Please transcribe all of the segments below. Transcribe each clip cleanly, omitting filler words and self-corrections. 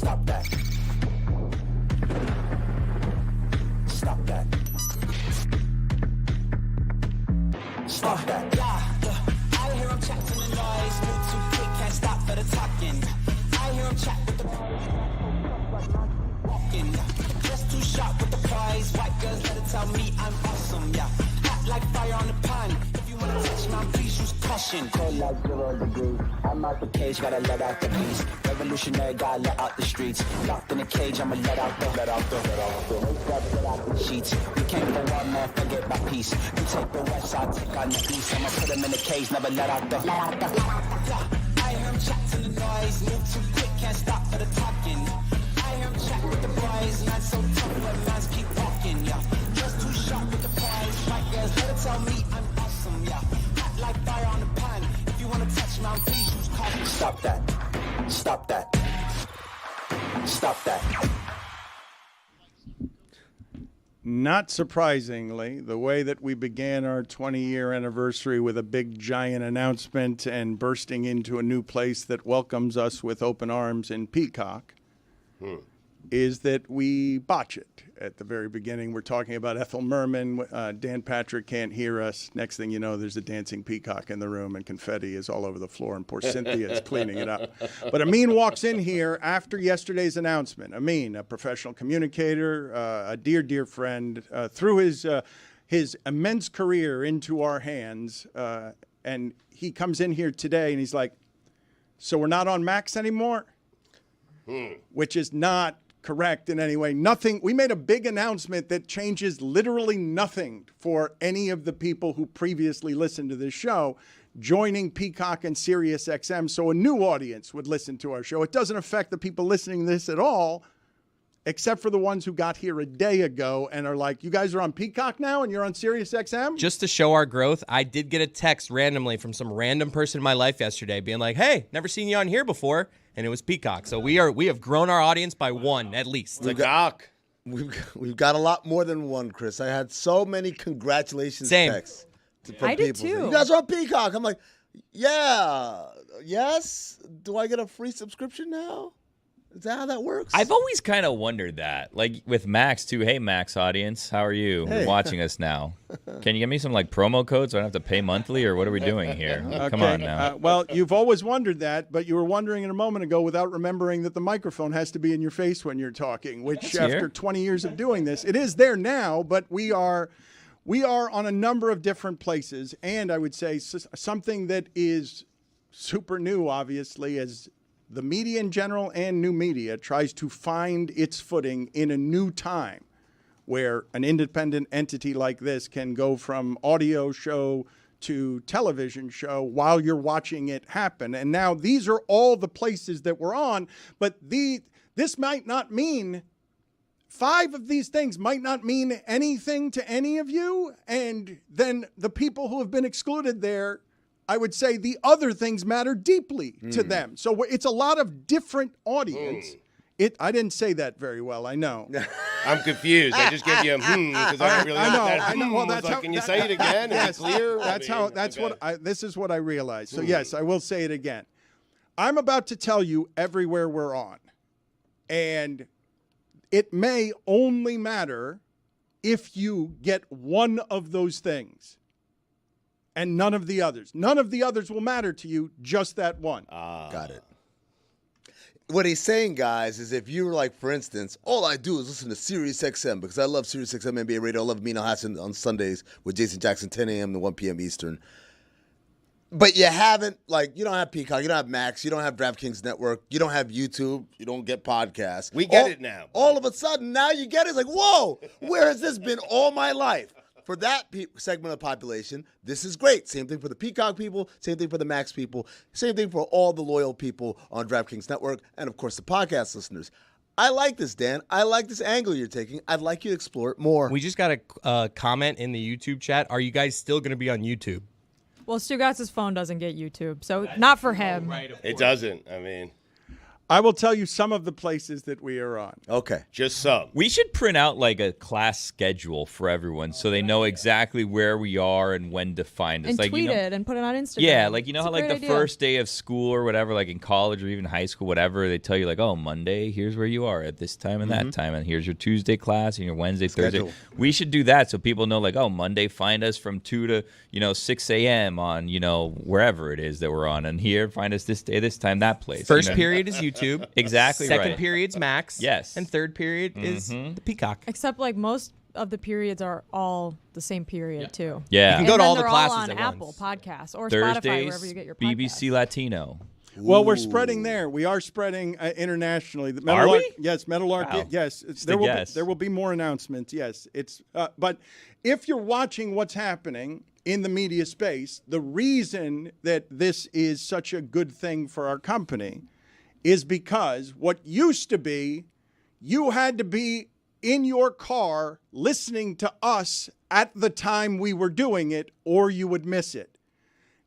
Stop that. Stop that. Stop that. Yeah, I hear him chat from the noise. Move too quick, can't stop for the talking. I hear him chat with the walking. Just too sharp with the prize. White girls let it tell me I'm awesome. Yeah, hot like fire on the pan. If you wanna touch my please use caution. Cold like 0 degrees. I'm out the cage, gotta let out the beast. Revolutionary, gotta let out the streets. Locked in a cage, I'ma let out the sheets. We came for one more, forget my peace. You take the west, I'll take on the east. I'ma put them in the cage, never let out the. I hear him chat to the noise. Move too quick, can't stop for the talking. I hear him chat with the boys. Man so tough, but mans keep walking. Yeah, just too sharp with the prize. White girls, let it tell me I'm awesome. Yeah, hot like fire on the pan. If you wanna touch my please use caution. Stop that. Stop that. Stop that. Not surprisingly, the way that we began our 20-year anniversary with a big, giant announcement and bursting into a new place that welcomes us with open arms in Peacock is that we botch it. At the very beginning, we're talking about Ethel Merman. Dan Patrick can't hear us. Next thing you know, there's a dancing peacock in the room, and confetti is all over the floor, and poor Cynthia is cleaning it up. But Amin walks in here after yesterday's announcement. Amin, a professional communicator, a dear, dear friend, threw his immense career into our hands, and he comes in here today, and he's like, so we're not on Max anymore? Which is not correct in any way. Nothing. We made a big announcement that changes literally nothing for any of the people who previously listened to this show, joining Peacock and Sirius XM, so a new audience would listen to our show. It doesn't affect the people listening to this at all, except for the ones who got here a day ago and are like, you guys are on Peacock now and you're on Sirius XM? Just to show our growth, I did get a text randomly from some random person in my life yesterday being like, hey, never seen you on here before. And it was Peacock. So we have grown our audience by one at least. We've got a lot more than one, Chris. I had so many congratulations texts from I people. did too. You guys are on Peacock. I'm like, yeah, yes. Do I get a free subscription now? Is that how that works? I've always kind of wondered that. Like with Max, too. Hey, Max audience, how are you? Hey. You're watching us now. Can you give me some like promo codes so I don't have to pay monthly, or what are we doing here? Come on now. Well, you've always wondered that, but you were wondering a moment ago without remembering that the microphone has to be in your face when you're talking, which after 20 years of doing this, it is there now, but we are on a number of different places, and I would say something that is super new, obviously, as the media in general and new media tries to find its footing in a new time where an independent entity like this can go from audio show to television show while you're watching it happen. And now these are all the places that we're on, but this might not mean 5 of these things might not mean anything to any of you. And then the people who have been excluded there, I would say the other things matter deeply to them. So it's a lot of different audience. I didn't say that very well, I know. I'm confused. I just gave you a because I don't really know what that Well, that's like, how, can you say it again? Is it clear? This is what I realized. So yes, I will say it again. I'm about to tell you everywhere we're on. And it may only matter if you get one of those things. And none of the others. None of the others will matter to you, just that one. Got it. What he's saying, guys, is if you're like, for instance, all I do is listen to Sirius XM because I love Sirius XM NBA Radio. I love Mina Hassan on Sundays with Jason Jackson, 10 a.m. to 1 p.m. Eastern. But you haven't, you don't have Peacock, you don't have Max, you don't have DraftKings Network, you don't have YouTube, you don't get podcasts. We get it now. All of a sudden, now you get it. It's like, whoa, where has this been all my life? For that segment of the population, this is great. Same thing for the Peacock people, same thing for the Max people, same thing for all the loyal people on DraftKings Network, and, of course, the podcast listeners. I like this, Dan. I like this angle you're taking. I'd like you to explore it more. We just got a comment in the YouTube chat. Are you guys still going to be on YouTube? Well, Stugotz's phone doesn't get YouTube, so not for him. It doesn't. I mean, I will tell you some of the places that we are on. Okay. Just some. We should print out like a class schedule for everyone so they know exactly where we are and when to find us. And like, tweet it and put it on Instagram. Yeah, like you know It's how a like great the idea. first day of school or whatever, like in college or even high school, whatever, they tell you like, oh, Monday, here's where you are at this time and that time, and here's your Tuesday class and your Wednesday, Schedule. Thursday. We should do that so people know like, oh, Monday, find us from 2 to 6 a.m. on wherever it is that we're on, and here find us this day, this time, that place. First period is YouTube. Exactly. Second right. period's Max. Yes. And third period is the Peacock. Except like most of the periods are all the same period too. Yeah. You can And go to then all the they're classes all on at Apple once. Podcasts or Spotify, Thursdays, wherever you get your podcasts. BBC Latino. Well, we're spreading there. We are spreading internationally. The Are we? Yes, Metal Arc. Wow. Yes, Just a guess. there will be more announcements. Yes, it's. But if you're watching what's happening in the media space, the reason that this is such a good thing for our company is because what used to be, you had to be in your car listening to us at the time we were doing it, or you would miss it.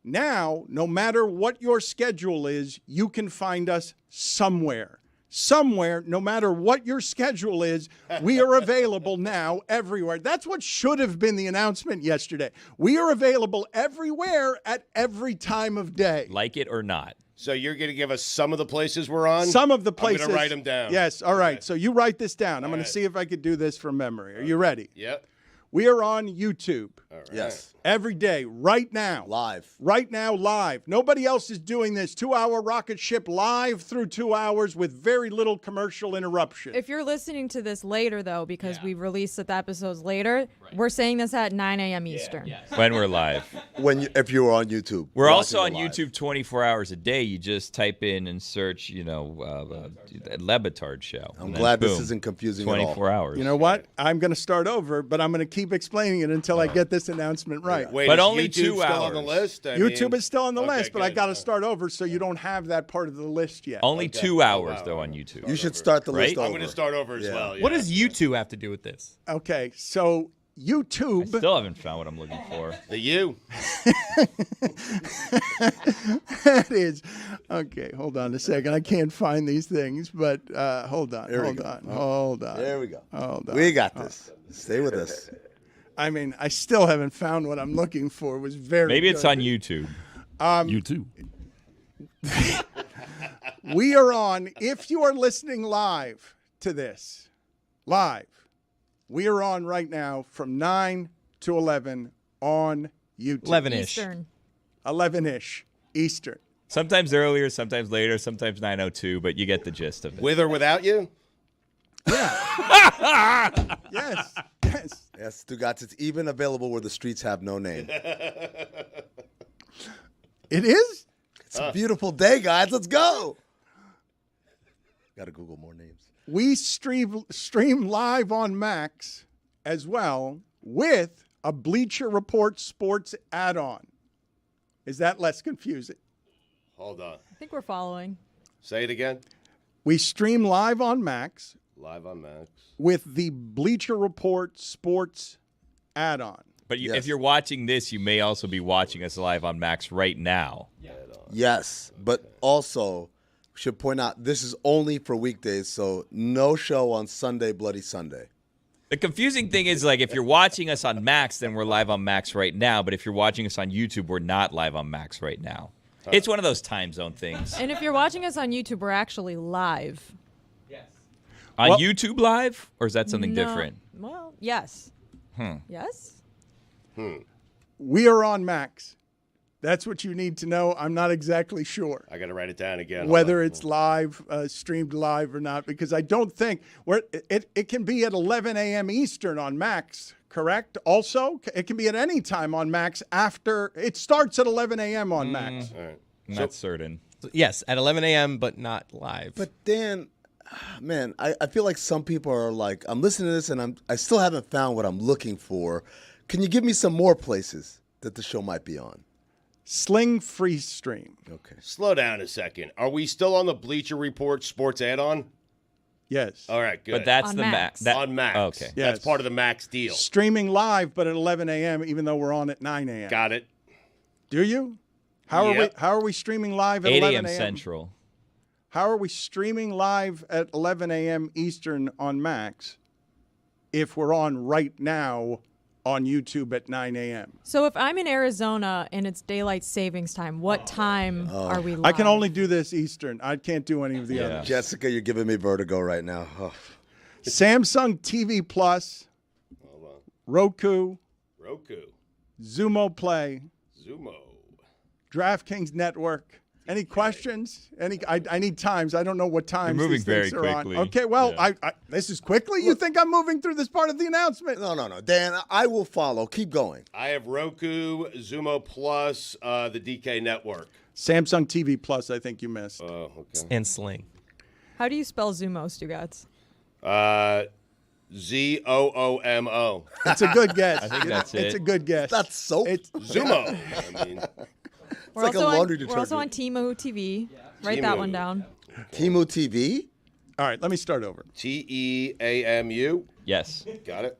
Now, no matter what your schedule is, you can find us somewhere. Somewhere, no matter what your schedule is, we are available now everywhere. That's what should have been the announcement yesterday. We are available everywhere at every time of day. Like it or not. So you're going to give us some of the places we're on? Some of the places. I'm going to write them down. Yes, all right. Okay. So you write this down. I'm going right. to see if I could do this from memory. Are you ready? Yep. We are on YouTube. All right. Yes. Every day, right now. Live. Right now, live. Nobody else is doing this 2-hour rocket ship live through 2 hours with very little commercial interruption. If you're listening to this later, though, because we released the episodes later, we're saying this at 9 a.m. Eastern. When we're live. If you were on YouTube. We're watching also on it live. YouTube 24 hours a day. You just type in and search, Le Batard Show. I'm And then glad this boom, isn't confusing at all. 24 hours. You know what? I'm going to start over, but I'm going to keep explaining it until I get this announcement right. Wait, But is only YouTube 2 still on the hours. list? YouTube is still on the list, but I good. got to start over so you don't have that part of the list yet. Only 2 hours, though, on YouTube. You should start the list Right? over. I'm going to start over as Yeah. well. What yeah. does YouTube have to do with this? Okay, so YouTube. Still haven't found what I'm looking for. The U? That is okay. Hold on a second. I can't find these things, but hold on. There we Hold go. on. Hold on. There we go. Hold on. We got this. Stay with us. I mean, I still haven't found what I'm looking for. It was very. Maybe it's good. on YouTube. YouTube. We are on. If you are listening live to this, we are on right now from 9 to 11 on YouTube. 11-ish. Eastern. 11-ish Eastern. Sometimes earlier, sometimes later, sometimes 9:02, but you get the gist of it. With or without you? Yes. Yes. Yes, Stugotz. It's even available where the streets have no name. It is? It's a beautiful day, guys. Let's go. Got to Google more names. We stream live on Max as well with a Bleacher Report sports add-on. Is that less confusing? Hold on. I think we're following. Say it again. We stream live on Max Live on Max. with the Bleacher Report sports add-on. But Yes. if you're watching this, you may also be watching us live on Max right now. Yes, but also should point out this is only for weekdays, so no show on Sunday, Bloody Sunday. The confusing thing is, like, if you're watching us on Max, then we're live on Max right now. But if you're watching us on YouTube, we're not live on Max right now. It's one of those time zone things. And if you're watching us on YouTube, we're actually live. On Well- YouTube live? Or is that something No. different? Well, yes. Yes? We are on Max. That's what you need to know. I'm not exactly sure I got to write it down again. Hold whether on. it's live, streamed live or not, because I don't think it can be at 11 a.m. Eastern on Max, correct? Also, it can be at any time on Max after it starts at 11 a.m. on Max. All right. I'm not certain. Yes, at 11 a.m., but not live. But Dan, man, I feel like some people are like, I'm listening to this and I still haven't found what I'm looking for. Can you give me some more places that the show might be on? Sling Free Stream. Okay. Slow down a second. Are we still on the Bleacher Report sports add-on? Yes. All right, good. But that's On the Max. Max. on Max. Okay. Yes. That's part of the Max deal. Streaming live, but at 11 a.m., even though we're on at 9 a.m. Got it. Do you? How Yep. are we streaming live at 8 11 a.m. a.m.? Central. How are we streaming live at 11 a.m. Eastern on Max if we're on right now on YouTube at 9 a.m.? So if I'm in Arizona and it's daylight savings time, what time are we live? I can only do this Eastern. I can't do any of the others. Jessica, you're giving me vertigo right now. Oh. Samsung TV Plus, Roku, Xumo Play, DraftKings Network. Any questions? I need times. I don't know what times You're moving these things very are quickly. on. Okay, well, I this is quickly? You think I'm moving through this part of the announcement? No. Dan, I will follow. Keep going. I have Roku, Xumo Plus, the DK Network. Samsung TV Plus, I think you missed. Oh, okay. And Sling. How do you spell Zumo, Stugotz? Zoomo. It's a good guess. I think that's it. It's a good guess. That's soap. Zumo. I mean, We're like a also laundry we're also detergent. on Temu TV. Write that Temu. one down. Temu TV? All right, let me start over. TEAMU. Yes. Got it.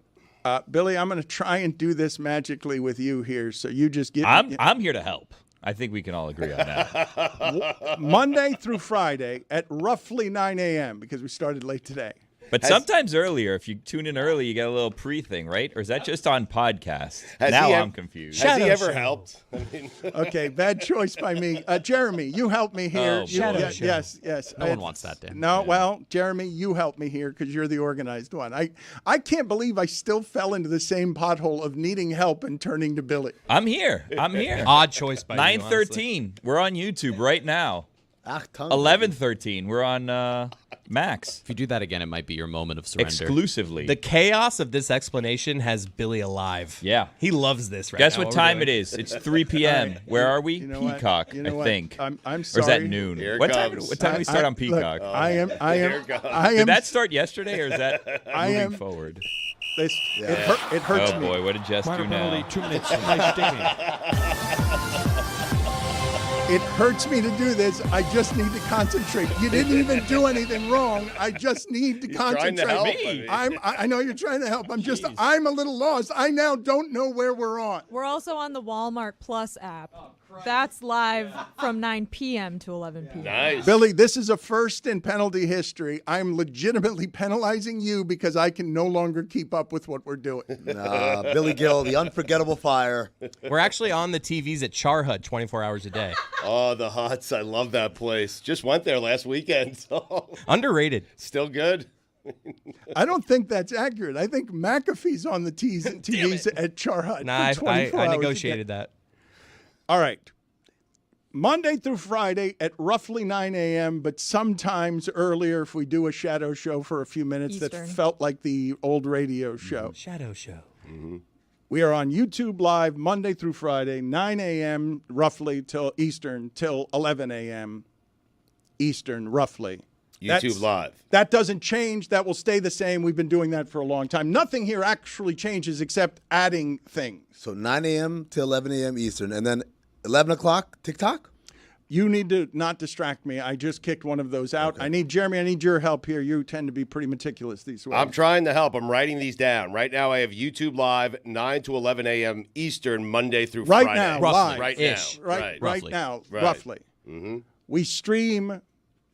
Billy, I'm going to try and do this magically with you here. So you just get I'm here to help. I think we can all agree on that. Monday through Friday at roughly 9 a.m. because we started late today. But sometimes earlier, if you tune in early, you get a little pre-thing, right? Or is that just on podcasts? Now I'm confused. Has he ever helped? I mean, Okay, bad choice by me. Jeremy, you help me here. Oh, Shadow Yeah, show. yes. No one wants that, Dan. No, well, Jeremy, you help me here because you're the organized one. I can't believe I still fell into the same pothole of needing help and turning to Billy. I'm here. Odd choice by you, honestly. 9:13. We're on YouTube right now. 11:13. We're on Max. If you do that again, it might be your moment of surrender. Exclusively. The chaos of this explanation has Billy alive. Yeah. He loves this right Guess now. what time it is? It's 3 p.m. Where are we? You know what? Peacock, You know I what? think. I'm Or is sorry. that noon? Here it What time comes. do we start on Peacock? Look, I am. Did that start yesterday, or is that moving forward? It hurts Oh me. boy, what did Jess do now? 2 minutes. Nice digging. It hurts me to do this. I just need to concentrate. You didn't even do anything wrong. I just need to trying concentrate. to help, I mean. I know you're trying to help. I'm a little lost. I now don't know where we're on. We're also on the Walmart Plus app. That's live from 9 p.m. to 11 p.m. nice. Billy, this is a first in penalty history. I'm legitimately penalizing you because I can no longer keep up with what we're doing. Billy Gill, the unforgettable fire. We're actually on the TVs at Charhud 24 hours a day. Oh, the Huts. I love that place. Just went there last weekend. So Underrated. still good. I don't think that's accurate. I think McAfee's on the TVs at Charhut. Nah, for I 24 hours a negotiated day. that. All right. Monday through Friday at roughly 9 a.m., but sometimes earlier if we do a shadow show for a few minutes that Eastern. felt like the old radio show. Shadow show. We are on YouTube Live Monday through Friday, 9 a.m. roughly till Eastern, till 11 a.m. Eastern, roughly. YouTube Live. That doesn't change. That will stay the same. We've been doing that for a long time. Nothing here actually changes except adding things. So 9 a.m. to 11 a.m. Eastern. And then 11 o'clock, TikTok? You need to not distract me. I just kicked one of those out. Okay. Jeremy, I need your help here. You tend to be pretty meticulous these ways. I'm trying to help. I'm writing these down. Right now I have YouTube Live, 9 to 11 a.m. Eastern, Monday through right Friday. now, Roughly. live. Right Ish. now. Right Roughly. now, Right. roughly. Mm-hmm. We stream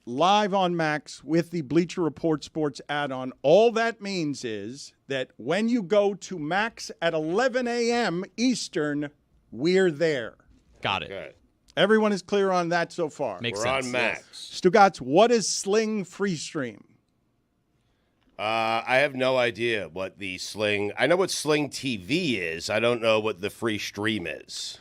live on Max with the Bleacher Report Sports add-on. All that means is that when you go to Max at 11 a.m. Eastern, we're there. Got it. Good. Everyone is clear on that so far. Makes We're sense. on Max. Stugotz, what is Sling Free Stream? I have no idea what the Sling. I know what Sling TV is. I don't know what the free stream is.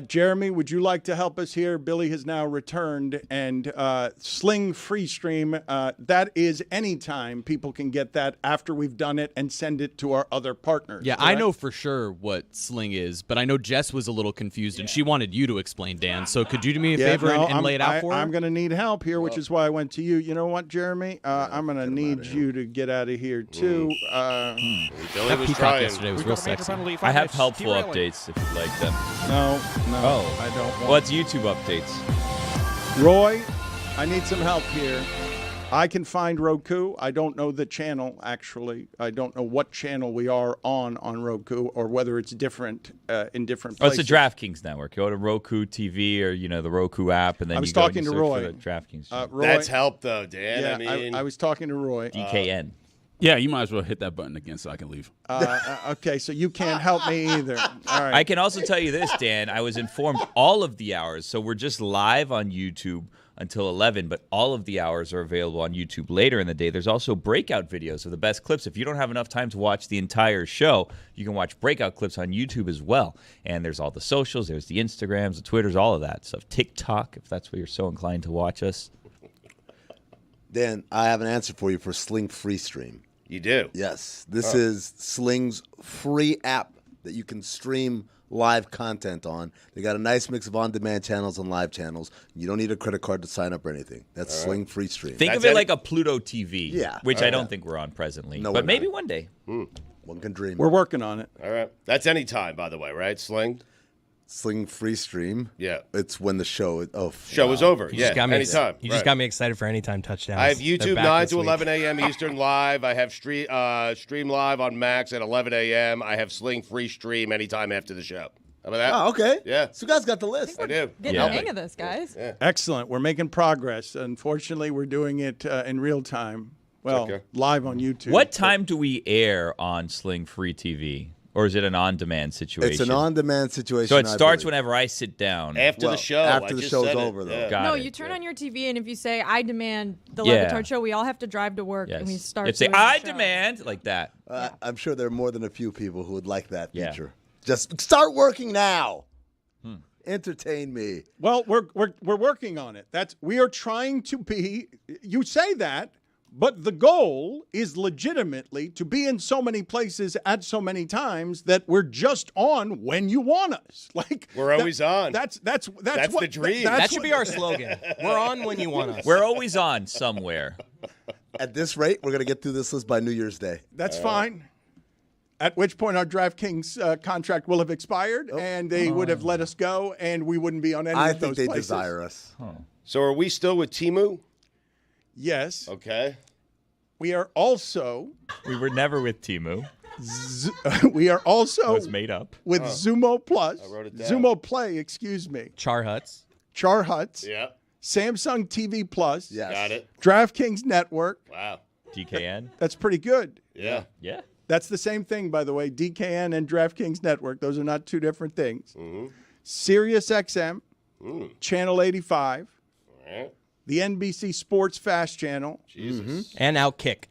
Jeremy, would you like to help us here? Billy has now returned, and Sling Free Stream, that is anytime people can get that after we've done it and send it to our other partners. Yeah, I correct? know for sure what Sling is, but I know Jess was a little confused, and she wanted you to explain, Dan. So could you do me a favor and lay it out for her? I'm going to need help here, which is why I went to you. You know what, Jeremy? I'm going to need you to get out of here, too. Billy That was Peacock trying. yesterday was real sexy. I have helpful updates if you'd like them. No, Oh. I don't want Well, it's YouTube updates. Roy, I need some help here. I can find Roku. I don't know the channel, actually. I don't know what channel we are on Roku or whether it's different in different places. It's the DraftKings network. Go to Roku TV or, the Roku app, and then I was you go talking and you to search Roy. for the DraftKings. Roy, That's helped, though, Dan. yeah, I mean, I was talking to Roy. DKN. Yeah, you might as well hit that button again so I can leave. Okay, so you can't help me either. All right. I can also tell you this, Dan. I was informed all of the hours. So we're just live on YouTube until 11, but all of the hours are available on YouTube later in the day. There's also breakout videos of the best clips. If you don't have enough time to watch the entire show, you can watch breakout clips on YouTube as well. And there's all the socials. There's the Instagrams, the Twitters, all of that stuff. TikTok, if that's where you're so inclined to watch us. Dan, I have an answer for you for Sling Free Stream. you do. Yes, this is Sling's free app that you can stream live content on. They got a nice mix of on-demand channels and live channels. You don't need a credit card to sign up or anything. That's Sling Free Stream. Think of it like a Pluto TV, Yeah. which I don't think we're on presently, No, but we're maybe not. one day. One can dream. We're working on it. All right. That's any time, by the way, right? Sling? Sling Free Stream. Yeah. It's when the show. Show is over. You Yeah. just got me. Anytime. You just got me excited for anytime touchdowns. I have They're YouTube back 9 this to week. 11 a.m. Eastern live. I have stream live on Max at 11 a.m. I have Sling Free Stream anytime after the show. How about that? Oh, okay. Yeah. So you guys got the list. I do. Getting Yeah. the hang of this, guys. Excellent. We're making progress. Unfortunately, we're doing it in real time. Well, okay. live on YouTube. What time do we air on Sling Free TV? Or is it an on-demand situation? It's an on-demand situation. So it I starts believe. whenever I sit down. After Well, the show. after I the just show's said it. over, though. Yeah. Got No, it. you turn on your TV, and if you say, I demand the Yeah. Le Batard Show, we all have to drive to work, and we Yes. start You say, doing the I show. demand, like that. I'm sure there are more than a few people who would like that Yeah. feature. Just start working now. Entertain me. Well, we're working on it. We are trying to be. You say that, but the goal is legitimately to be in so many places at so many times that we're just on when you want us. Like We're always on. That's what, the dream. That should be our slogan. We're on when you want us. We're always on somewhere. At this rate, we're going to get through this list by New Year's Day. That's fine. At which point our DraftKings contract will have expired, and they would have let us go, and we wouldn't be on any I of those think they places. desire us. So are we still with Timu? Yes. Okay. We are also We were never with Timu. we are That also was made up. with Zumo Plus. wrote it down. Zumo Play, excuse me. Char Huts. Char Huts. Yeah. Samsung TV Plus. Yes. Got it. DraftKings Network. Wow. DKN. That's pretty good. Yeah. Yeah. That's the same thing, by the way. DKN and DraftKings Network. Those are not two different things. Sirius XM, Channel 85, All right. the NBC Sports Fast Channel, Jesus. And Outkick.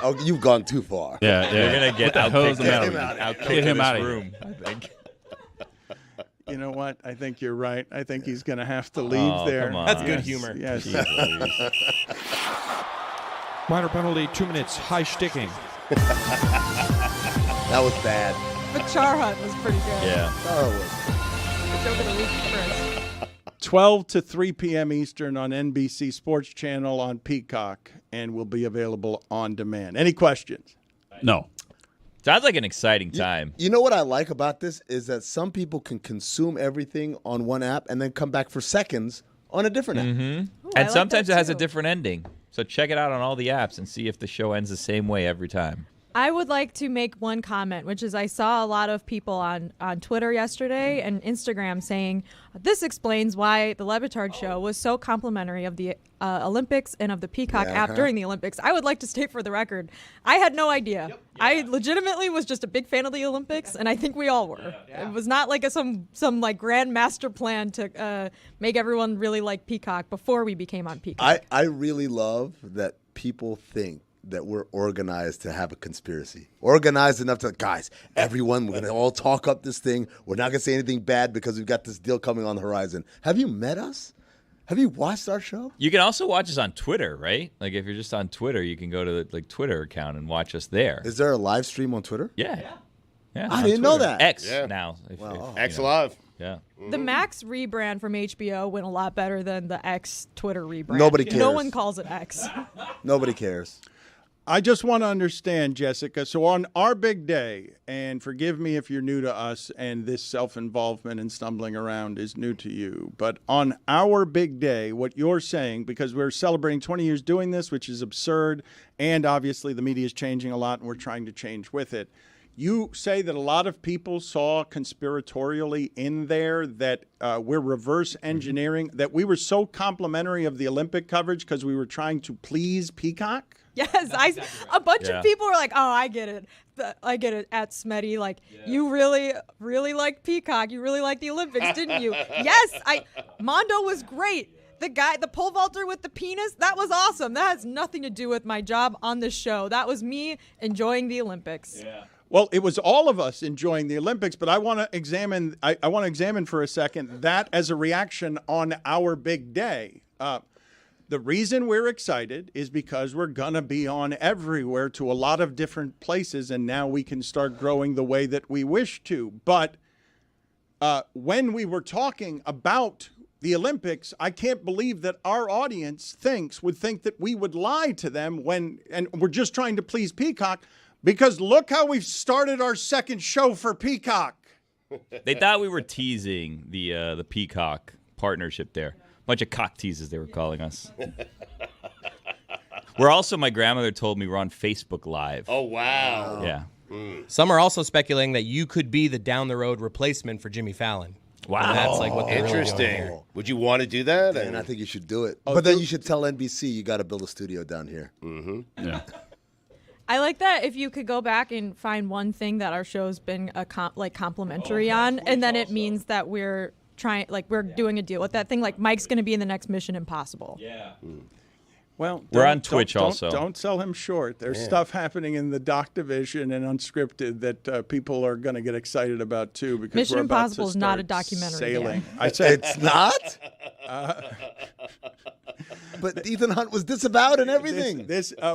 Oh, you've gone too far. Yeah, We're going to get the hell is outkicked the matter out with you? Get him this out of here. room, I think. You know what? I think you're right. I think he's going to have to leave Oh, there. come on. That's good Yes, humor. Yes. Minor penalty, 2 minutes, high sticking. That was bad. But Char Hut was pretty good. Yeah. Oh, The joke of the week first. 12 to 3 p.m. Eastern on NBC Sports Channel on Peacock, and will be available on demand. Any questions? No. Sounds like an exciting time. you know what I like about this is that some people can consume everything on one app and then come back for seconds on a different app. Ooh, I And like sometimes that it has a too. different ending. So check it out on all the apps and see if the show ends the same way every time. I would like to make one comment, which is I saw a lot of people on Twitter yesterday and Instagram saying, this explains why the Le Batard Show was so complimentary of the Olympics and of the Peacock app during the Olympics. I would like to state for the record, I had no idea. I legitimately was just a big fan of the Olympics, and I think we all were. It was not like some like grand master plan to make everyone really like Peacock before we became on Peacock. I really love that people think that we're organized to have a conspiracy. Organized enough to, guys, everyone, we're going to all talk up this thing. We're not going to say anything bad because we've got this deal coming on the horizon. Have you met us? Have you watched our show? You can also watch us on Twitter, right? Like if you're just on Twitter, you can go to the Twitter account and watch us there. Is there a live stream on Twitter? Yeah. I on didn't know Twitter. that. X Yeah. now. X Live. Yeah. The Max rebrand from HBO went a lot better than the X Twitter rebrand. Nobody No cares. one calls it X. Nobody cares. I just want to understand, Jessica. So on our big day, and forgive me if you're new to us and this self-involvement and stumbling around is new to you, but on our big day, what you're saying, because we're celebrating 20 years doing this, which is absurd, and obviously the media is changing a lot and we're trying to change with it. You say that a lot of people saw conspiratorially in there that we're reverse engineering, that we were so complimentary of the Olympic coverage because we were trying to please Peacock? Yes, a bunch of people were like, "Oh, I get it. I get it." At Smetty, like, you really, really liked Peacock. You really liked the Olympics, didn't you? Yes, Mondo was great. The pole vaulter with the penis, that was awesome. That has nothing to do with my job on the show. That was me enjoying the Olympics. Yeah. Well, it was all of us enjoying the Olympics, but I want to examine. I want to examine for a second that as a reaction on our big day. The reason we're excited is because we're going to be on everywhere to a lot of different places, and now we can start growing the way that we wish to. But when we were talking about the Olympics, I can't believe that our audience would think that we would lie to them and we're just trying to please Peacock, because look how we've started our second show for Peacock. They thought we were teasing the Peacock partnership there. Bunch of cock teases they were calling us. We're also, my grandmother told me, we're on Facebook Live. Oh, wow. Yeah. Some are also speculating that you could be the down the road replacement for Jimmy Fallon. Wow. And that's like what they're really doing Interesting. here. Would you want to do that? And I think you should do it. But then you should tell NBC you got to build a studio down here. Mm-hmm. Yeah. I like that if you could go back and find one thing that our show's been complimentary on, and then it means that we're doing a deal with that thing. Like, Mike's going to be in the next Mission Impossible. Yeah. Well, We're on Twitch also. Don't sell him short. There's stuff happening in the doc division and unscripted that people are going to get excited about too. Because Mission we're about Impossible to is not a start documentary. Sailing. Dan. I said It's not? But Ethan Hunt was disavowed and everything.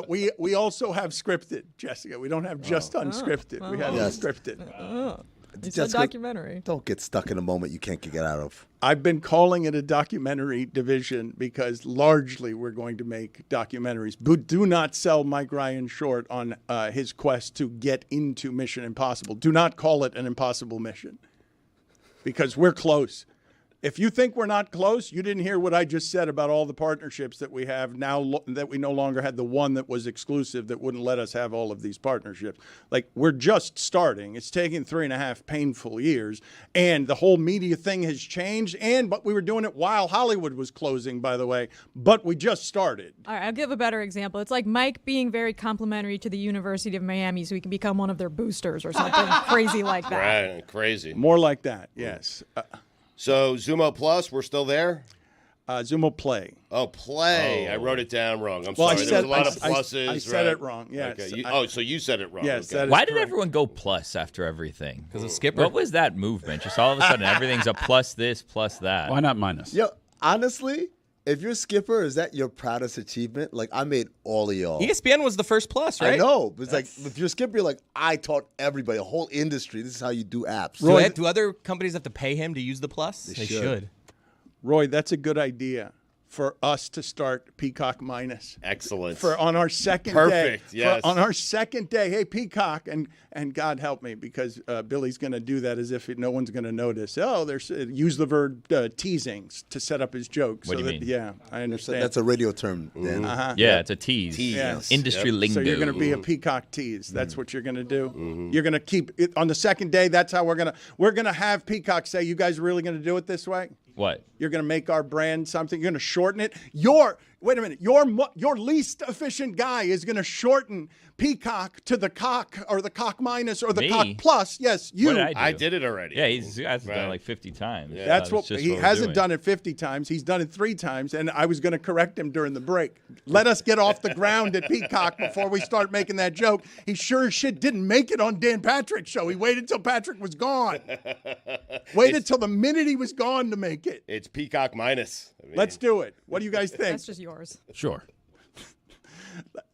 We also have scripted, Jessica. We don't have just unscripted. We have unscripted. It's a documentary. Don't get stuck in a moment you can't get out of. I've been calling it a documentary division because largely we're going to make documentaries. But do not sell Mike Ryan short on his quest to get into Mission Impossible. Do not call it an impossible mission because we're close. If you think we're not close, you didn't hear what I just said about all the partnerships that we have now, that we no longer had the one that was exclusive that wouldn't let us have all of these partnerships. Like, we're just starting. It's taken 3.5 painful years, and the whole media thing has changed. But we were doing it while Hollywood was closing, by the way. But we just started. All right, I'll give a better example. It's like Mike being very complimentary to the University of Miami so he can become one of their boosters or something crazy like that. Right, crazy. More like that, yes. So Zumo Plus, we're still there? Zumo Play. Oh, Play. I wrote it down wrong. I'm Well, sorry. There was a lot of pluses. I said it wrong, yes. Okay. So you said it wrong. Yes, okay. that is Why did correct. everyone go plus after everything? Because of Skipper. What was that movement? Just all of a sudden everything's a plus this, plus that. Why not minus? Yo, honestly, if you're Skipper, is that your proudest achievement? Like, I made all of y'all. ESPN was the first plus, right? I know. But it's like, if you're Skipper, you're like, I taught everybody, a whole industry. This is how you do apps. Roy, Do other companies have to pay him to use the plus? They should. Roy, that's a good idea for us to start Peacock Minus. Excellent. For on our second day. Perfect, yes. On our second day, hey, Peacock, and God help me, because Billy's going to do that as if no one's going to notice. Oh, there's use the verb teasing to set up his joke. What do you mean? Yeah, I understand. That's a radio term, Dan. Yeah, it's a tease. Yes. Industry lingo. So you're going to be a Peacock tease. That's what you're going to do. You're going to keep it on the second day. That's how we're going to have Peacock say, "You guys really going to do it this way?" What? You're going to make our brand something. You're going to shorten it. Wait a minute. Your least efficient guy is going to shorten Peacock to the cock or the cock minus or the Me? cock plus. Yes, you. What did I do? I did it already. Yeah, he's done it like 50 times. Yeah. That's what just he we're hasn't doing. done it 50 times. He's done it 3 times, and I was going to correct him during the break. Let us get off the ground at Peacock before we start making that joke. He sure as shit didn't make it on Dan Patrick's show. He waited till Patrick was gone. Waited till the minute he was gone to make it. It's Peacock Minus. I mean, Let's do it. What do you guys think? That's just yours. Sure.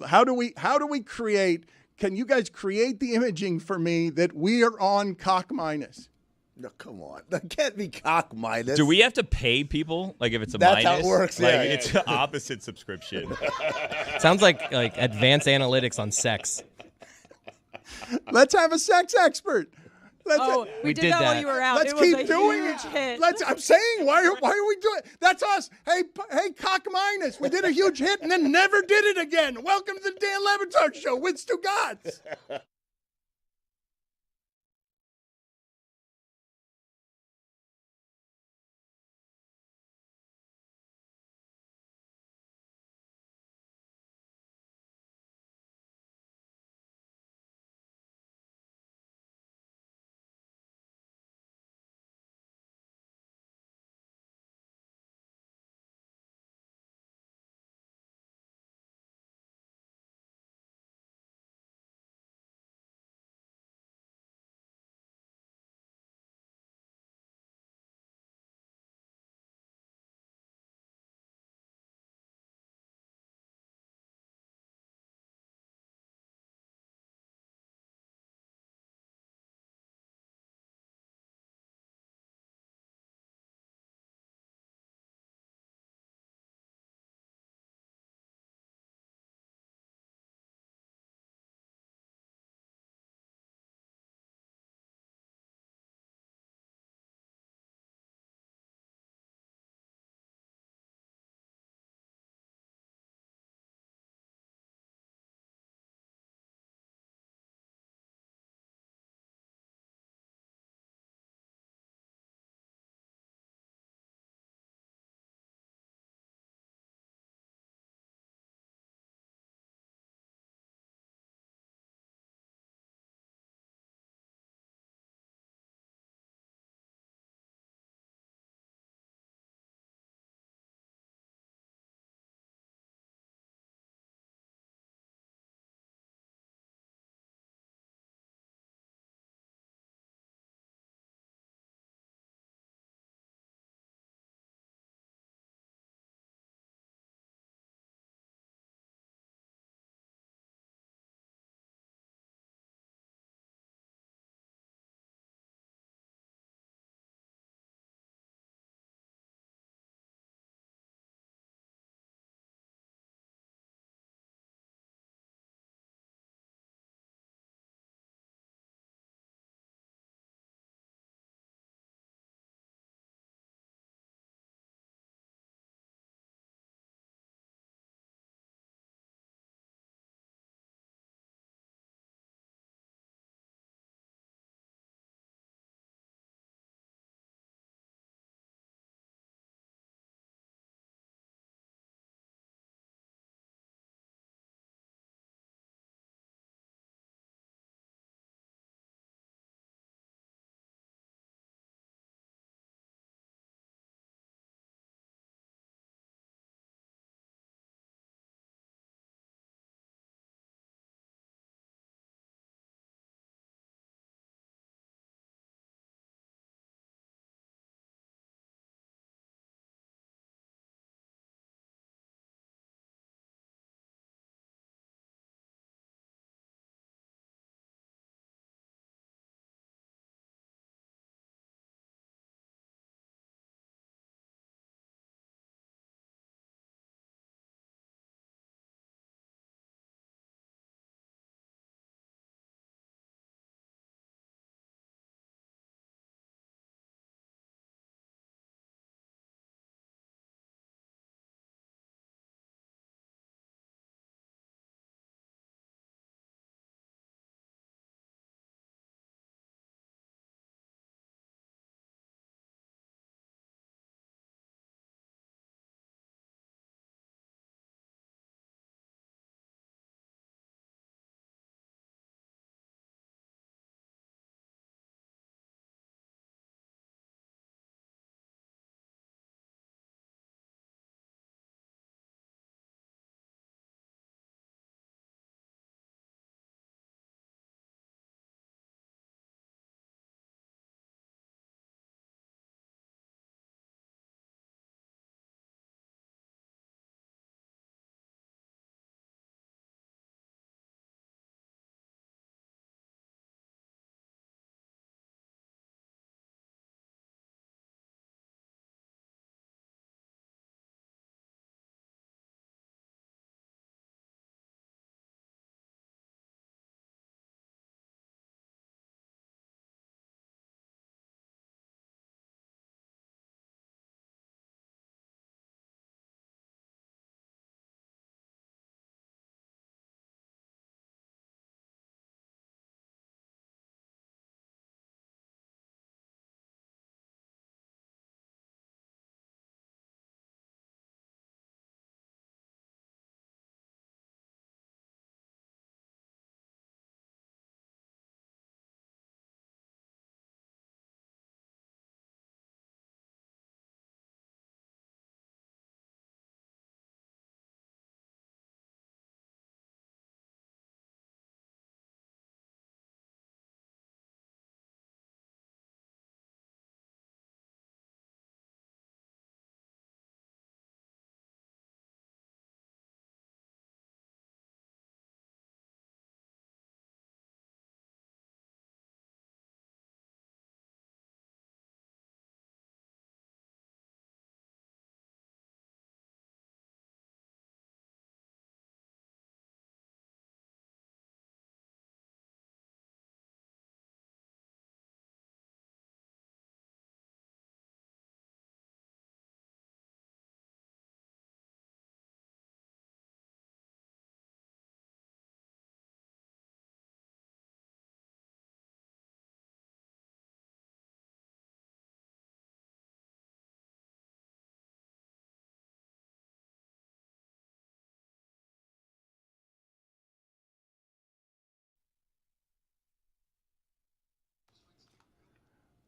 How do we create? Can you guys create the imaging for me that we are on cock minus? No, come on. That can't be cock minus. Do we have to pay people? Like if it's a That's minus? how it works, Like yeah. it's an opposite subscription. Sounds like advanced analytics on sex. Let's have a sex expert. We did did that while that. you were out. Let's it was keep a doing huge it. hit. I'm saying, why are we doing it? That's us. Hey, cock minus. We did a huge hit and then never did it again. Welcome to the Dan Le Batard Show with Stugotz.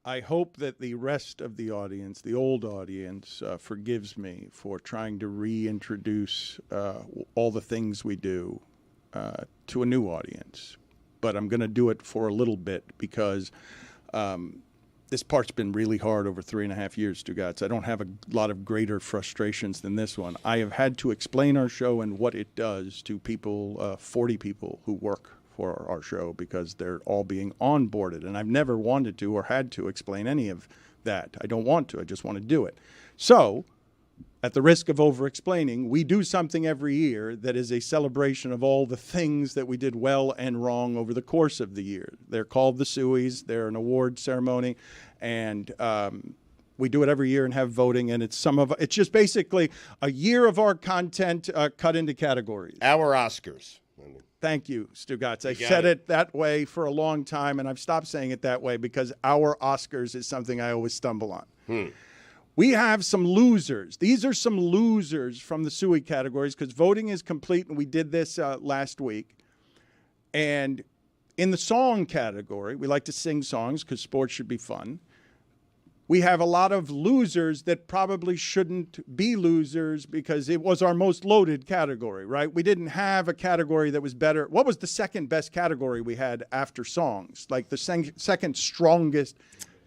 I hope that the rest of the audience, the old audience, forgives me for trying to reintroduce all the things we do to a new audience. But I'm going to do it for a little bit because this part's been really hard over 3.5 years, Stugotz. I don't have a lot of greater frustrations than this one. I have had to explain our show and what it does to people, 40 people who work for our show, because they're all being onboarded. And I've never wanted to or had to explain any of that. I don't want to. I just want to do it. So, at the risk of over-explaining, we do something every year that is a celebration of all the things that we did well and wrong over the course of the year. They're called the Sueys. They're an award ceremony. And we do it every year and have voting. And it's just basically a year of our content cut into categories. Our Oscars. Thank you, Stugotz. I said it that way for a long time, and I've stopped saying it that way because our Oscars is something I always stumble on. We have some losers. These are some losers from the SUI categories because voting is complete, and we did this last week. And in the song category, we like to sing songs because sports should be fun. We have a lot of losers that probably shouldn't be losers because it was our most loaded category, right? We didn't have a category that was better. What was the second best category we had after songs? Like the second strongest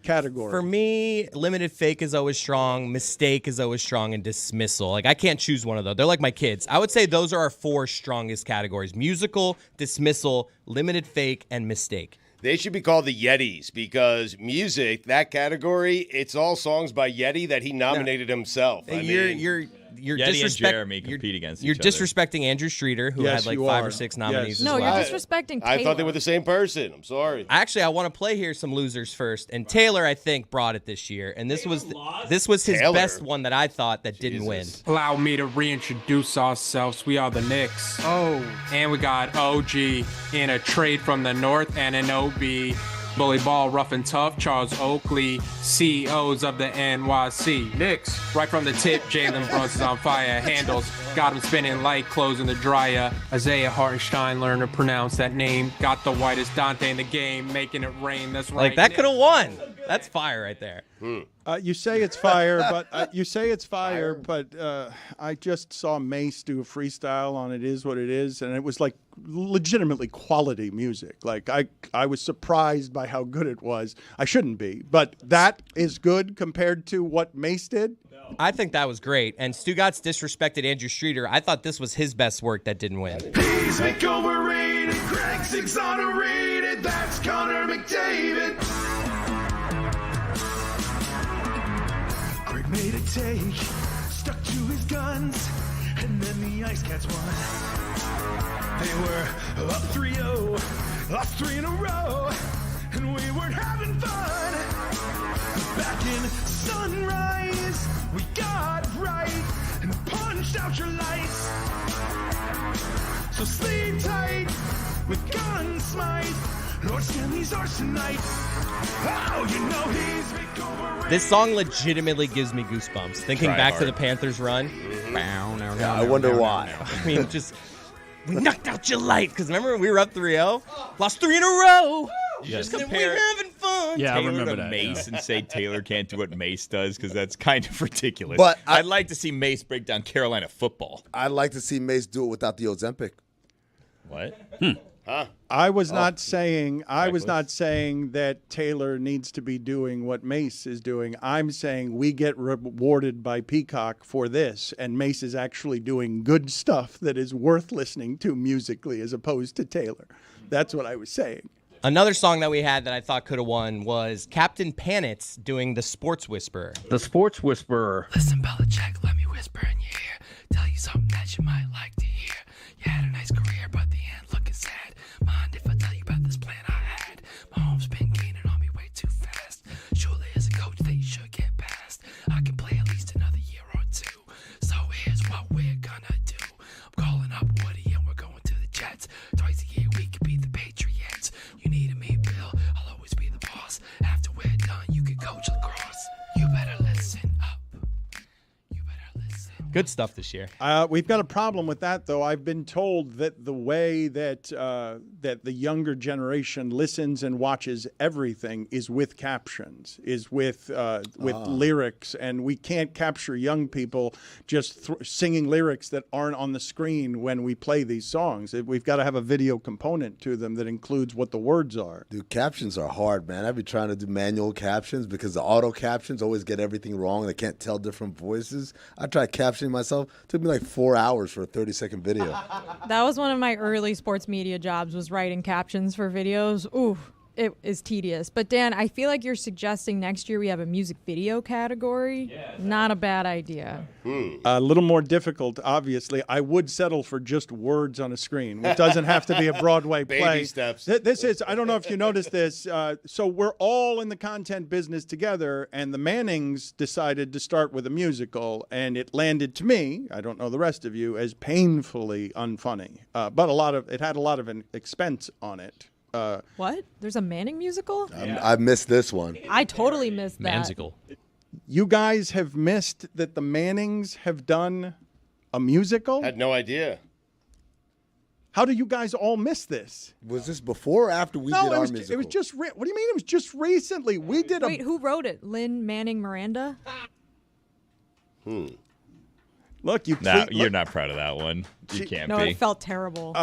category? For me, limited fake is always strong, mistake is always strong, and dismissal. Like, I can't choose one of those. They're like my kids. I would say those are our 4 strongest categories: musical, dismissal, limited fake, and mistake. They should be called the Yetis because music, that category, it's all songs by Yeti that he nominated himself. You're Yeti and Jeremy compete against each other. You're disrespecting Andrew Streeter, who had like 5 or 6 nominees. No, you're disrespecting Taylor. I thought they were the same person. I'm sorry. Actually, I want to play here some losers first. And Taylor, I think, brought it this year. And this was his best one that I thought that didn't win. Allow me to reintroduce ourselves. We are the Knicks. Oh. And we got OG in a trade from the North and an OB. Bully Ball, Rough and Tough, Charles Oakley, CEOs of the NYC. Knicks, right from the tip, Jalen Brunson's on fire. Handles, got him spinning like clothes in the dryer. Isaiah Hartenstein learned to pronounce that name. Got the whitest Dante in the game, making it rain. That's right. Like, that could have won. That's fire right there. You say it's fire, but I just saw Mace do a freestyle on "It Is What It Is," and it was like legitimately quality music. Like I was surprised by how good it was. I shouldn't be, but that is good compared to what Mace did. I think that was great. And Stugotz disrespected Andrew Streeter. I thought this was his best work that didn't win. He's overrated, Greg's exonerated. That's Connor McDavid. Greg made a take, stuck to his guns, and then the Ice Cats won. They were up 3-0, lost 3 in a row, and we weren't having fun. Back in Sunrise, we got right and punched out your lights. So sleep tight with Gunsmite. Lord Stanley's ours tonight. Oh, you know he's overrated. This song legitimately gives me goosebumps. Thinking back to the Panthers run. I wonder why. I mean, we knocked out your light. Because remember, we were up 3-0, lost 3 in a row. Just compare. We're having fun. Yeah, Taylor I remember to that, Mace and say Taylor can't do what Mace does because that's kind of ridiculous. But I'd like to see Mace break down Carolina football. I'd like to see Mace do it without the Ozempic. What? I was not saying that Taylor needs to be doing what Mace is doing. I'm saying we get rewarded by Peacock for this, and Mace is actually doing good stuff that is worth listening to musically as opposed to Taylor. That's what I was saying. Another song that we had that I thought could have won was Captain Panitz doing The Sports Whisperer. The Sports Whisperer. Listen, Belichick, let me whisper in your ear. Tell you something that you might like to hear. You had a nice career, but the end looking sad. Mind if I tell you about this plan I had? My home's been gaining on me way too fast. Surely as a coach that you should get past. I can play at least another year or 2. So here's what we're gonna do. I'm calling up Woody and we're going to the Jets. Twice a year we can beat the Patriots. You needed me, Bill. I'll always be the boss. After we're done, you can coach lacrosse. You better listen up. You better listen. Good stuff this year. We've got a problem with that, though. I've been told that the way that that the younger generation listens and watches everything is with captions, is with lyrics, and we can't capture young people just singing lyrics that aren't on the screen when we play these songs. We've got to have a video component to them that includes what the words are. Dude, captions are hard, man. I've been trying to do manual captions because the auto captions always get everything wrong. They can't tell different voices. I tried captioning myself. It took me like 4 hours for a 30-second video. That was one of my early sports media jobs, was writing captions for videos. Ooh, it is tedious. But Dan, I feel like you're suggesting next year we have a music video category. Yeah, not a bad idea. A little more difficult, obviously. I would settle for just words on a screen. It doesn't have to be a Broadway play. Baby steps. This is, I don't know if you noticed this. So we're all in the content business together, and the Mannings decided to start with a musical, and it landed to me, I don't know the rest of you, as painfully unfunny. But it had a lot of an expense on it. What? There's a Manning musical? I missed this one. I totally missed that. Mansical. You guys have missed that the Mannings have done a musical? Had no idea. How do you guys all miss this? Was this before or after we did our musical? It was just. What do you mean? It was just recently. We did Wait, who wrote it? Lynn Manning Miranda? Look, you're not proud of that one. You can't No, be. it felt terrible.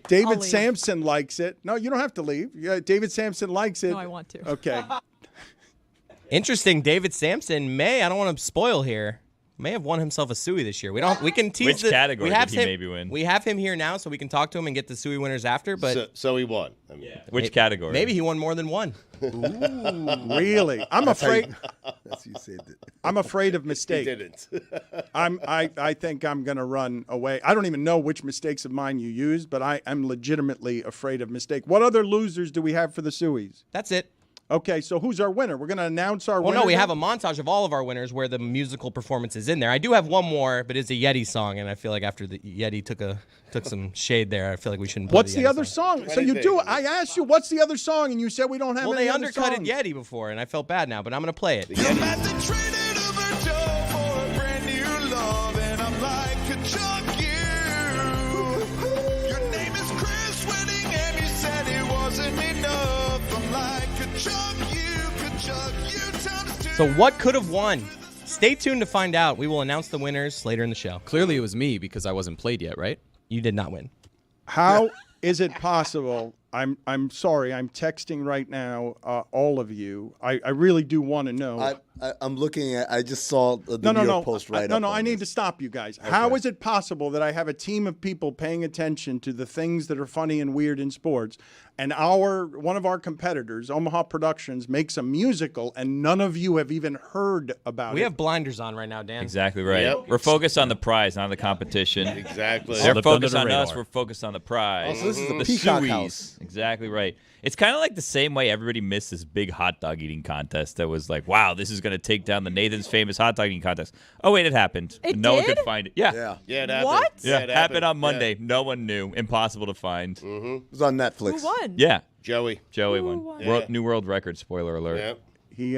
David Sampson likes it. No, you don't have to leave. Yeah, David Sampson likes it. No, I want to. Okay. Interesting. David Sampson may, I don't want to spoil here, may have won himself a Suey this year. We can tease Which category did he maybe win? We have him here now, so we can talk to him and get the Suey winners after. But so he won. I mean, Which category? Maybe he won more than one. Ooh, really? I'm afraid. That's you said it. I'm afraid of mistakes. He didn't. I think I'm going to run away. I don't even know which mistakes of mine you used, but I am legitimately afraid of mistake. What other losers do we have for the Sueys? That's it. Okay, so who's our winner? We're going to announce our winner. Well, no, we have a montage of all of our winners where the musical performance is in there. I do have one more, but it's a Yeti song, and I feel like after the Yeti took some shade there, I feel like we shouldn't play What's the other song? So you do. I asked you, what's the other song, and you said we don't have any other songs. Well, they undercutted Yeti before, and I felt bad now, but I'm going to play it. So what could have won? Stay tuned to find out. We will announce the winners later in the show. Clearly it was me because I wasn't played yet, right? You did not win. How is it possible? I'm sorry. I'm texting right now, all of you. I really do want to know. I'm looking at. I just saw the New York Post right up. I need to stop you guys. Okay. How is it possible that I have a team of people paying attention to the things that are funny and weird in sports, and one of our competitors, Omaha Productions, makes a musical, and none of you have even heard about it? We have blinders on right now, Dan. Exactly right. Yep. We're focused on the prize, not the competition. Exactly. They're focused on us. We're focused on the prize. Oh, so this is the Peacock Sueys. House. Exactly right. It's kind of like the same way everybody missed this big hot dog eating contest that was like, wow, this is going to take down the Nathan's Famous hot dog eating contest. Oh, wait, it happened. No one could find it. Yeah. Yeah, it happened. What? Yeah, it happened on Monday. Yeah. No one knew. Impossible to find. It was on Netflix. Who won? Yeah. Joey won. Yeah. New world record, spoiler alert. Yeah. He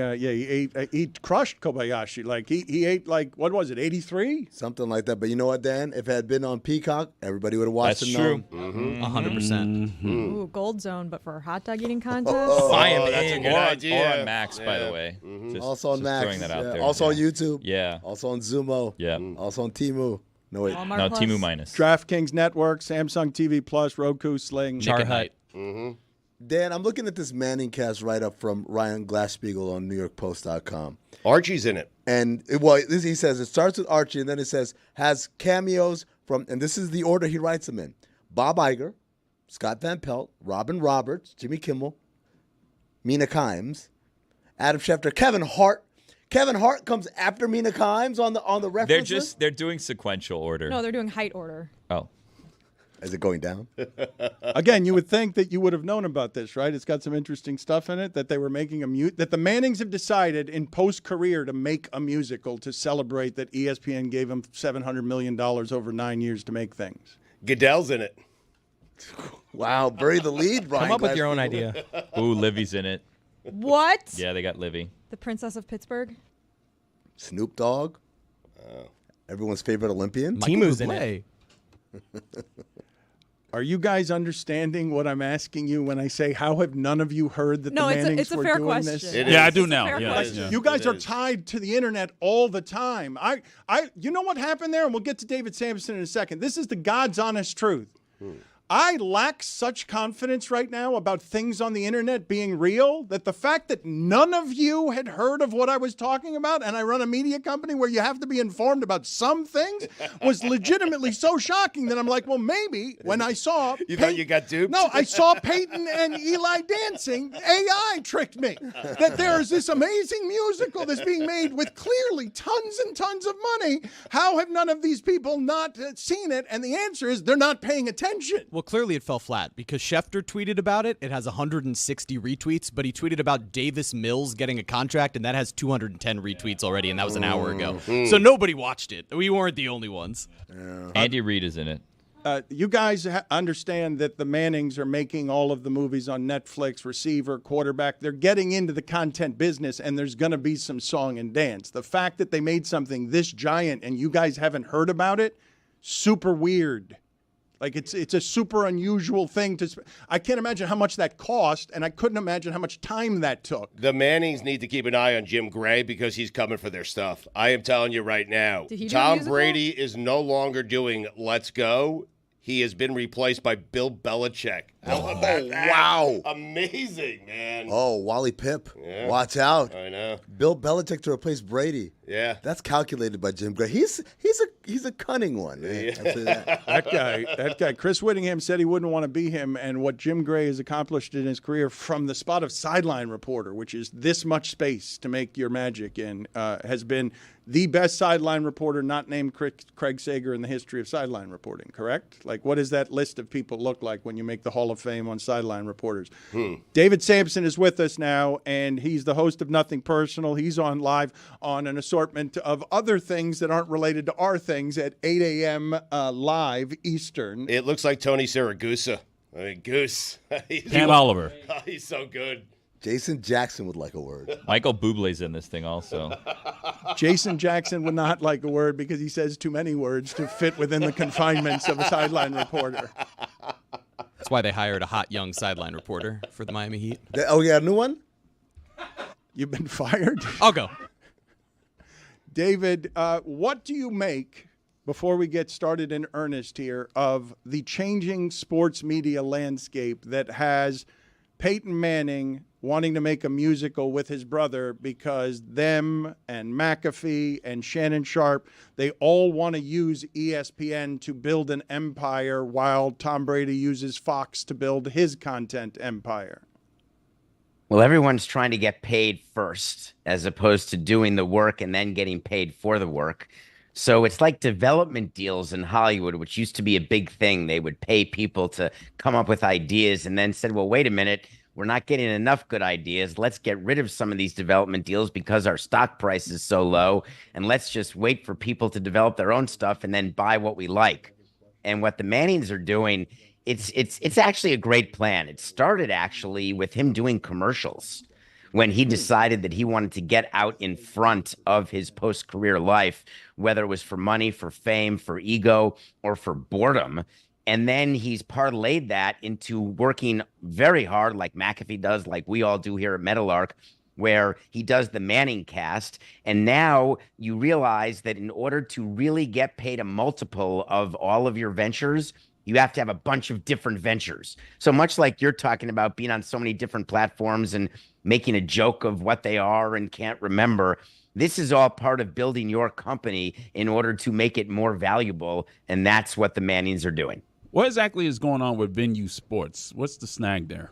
crushed Kobayashi. Like he ate like, what was it, 83? Something like that. But you know what, Dan? If it had been on Peacock, everybody would have watched That's it. true. 100%. Ooh, Gold Zone, but for a hot dog eating contest? I am that's a in. good idea. Or on Max, by the way. Just, Also on just Max. throwing that out there. Also on YouTube. Yeah. Also on Zumo. Yeah. Also on Timu. No, wait. Walmart No, Plus? Timu minus. DraftKings Network, Samsung TV Plus, Roku, Sling. Char Nick at Hut. night. Dan, I'm looking at this Manning cast write-up from Ryan Glass-Steagall on NewYorkPost.com. Archie's in it. And he says it starts with Archie, and then it says has cameos from, and this is the order he writes them in: Bob Iger, Scott Van Pelt, Robin Roberts, Jimmy Kimmel, Mina Kimes, Adam Schefter, Kevin Hart. Kevin Hart comes after Mina Kimes on the reference list? They're doing sequential order. No, they're doing height order. Oh. Is it going down? Again, you would think that you would have known about this, right? It's got some interesting stuff in it, that they were making that the Mannings have decided in post-career to make a musical to celebrate that ESPN gave them $700 million over 9 years to make things. Goodell's in it. Wow, bury the lead, Brian. Come up with your own idea. Ooh, Livy's in it. What? Yeah, they got Livy. The Princess of Pittsburgh? Snoop Dogg. Everyone's favorite Olympian? Timu's in it. Are you guys understanding what I'm asking you when I say, how have none of you heard that No, the it's Mannings a were fair doing question. this? Yeah, I do now. fair Yeah, question. yeah. You guys It are is. tied to the internet all the time. You know what happened there? And we'll get to David Sampson in a second. This is the God's honest truth. I lack such confidence right now about things on the internet being real that the fact that none of you had heard of what I was talking about, and I run a media company where you have to be informed about some things, was legitimately so shocking that I'm like, well, maybe when I saw You thought you got duped? No, I saw Peyton and Eli dancing. AI tricked me. That there is this amazing musical that's being made with clearly tons and tons of money. How have none of these people not seen it? And the answer is they're not paying attention. Well, clearly it fell flat because Schefter tweeted about it. It has 160 retweets, but he tweeted about Davis Mills getting a contract, and that has 210 retweets already, and that was an hour ago. So nobody watched it. We weren't the only ones. Andy Reid is in it. You guys understand that the Mannings are making all of the movies on Netflix, receiver, quarterback. They're getting into the content business, and there's going to be some song and dance. The fact that they made something this giant and you guys haven't heard about it, super weird. Like, it's a super unusual thing to I can't imagine how much that cost, and I couldn't imagine how much time that took. The Mannings need to keep an eye on Jim Gray because he's coming for their stuff. I am telling you right now. Did he do a Tom musical? Brady is no longer doing Let's Go. He has been replaced by Bill Belichick. How about that? Wow. Amazing, man. Oh, Wally Pip. Yeah. Watch out. I know. Bill Belichick to replace Brady. Yeah. That's calculated by Jim Gray. He's a cunning one. Man. I'll say that. That guy, Chris Whittingham said he wouldn't want to be him, and what Jim Gray has accomplished in his career from the spot of sideline reporter, which is this much space to make your magic in, has been the best sideline reporter not named Craig Sager in the history of sideline reporting, correct? Like, what does that list of people look like when you make the Hall of Fame on sideline reporters? David Sampson is with us now, and he's the host of Nothing Personal. He's on live on an assortment of other things that aren't related to our things at 8 a.m. Live Eastern. It looks like Tony Siragusa. I mean, Goose. Pam Oliver. He's so good. Jason Jackson would like a word. Michael Bublé's in this thing also. Jason Jackson would not like a word because he says too many words to fit within the confinements of a sideline reporter. That's why they hired a hot young sideline reporter for the Miami Heat. Oh, yeah, a new one? You've been fired? I'll go. David, what do you make, before we get started in earnest here, of the changing sports media landscape that has Peyton Manning wanting to make a musical with his brother because them and McAfee and Shannon Sharp, they all want to use ESPN to build an empire while Tom Brady uses Fox to build his content empire? Well, everyone's trying to get paid first as opposed to doing the work and then getting paid for the work. So it's like development deals in Hollywood, which used to be a big thing. They would pay people to come up with ideas and then said, well, wait a minute, we're not getting enough good ideas. Let's get rid of some of these development deals because our stock price is so low. And let's just wait for people to develop their own stuff and then buy what we like. And what the Mannings are doing, it's actually a great plan. It started actually with him doing commercials when he decided that he wanted to get out in front of his post-career life, whether it was for money, for fame, for ego, or for boredom. And then he's parlayed that into working very hard like McAfee does, like we all do here at Meadowlark, where he does the Manning cast. And now you realize that in order to really get paid a multiple of all of your ventures, you have to have a bunch of different ventures. So much like you're talking about being on so many different platforms and making a joke of what they are and can't remember, this is all part of building your company in order to make it more valuable. And that's what the Mannings are doing. What exactly is going on with Venue Sports? What's the snag there?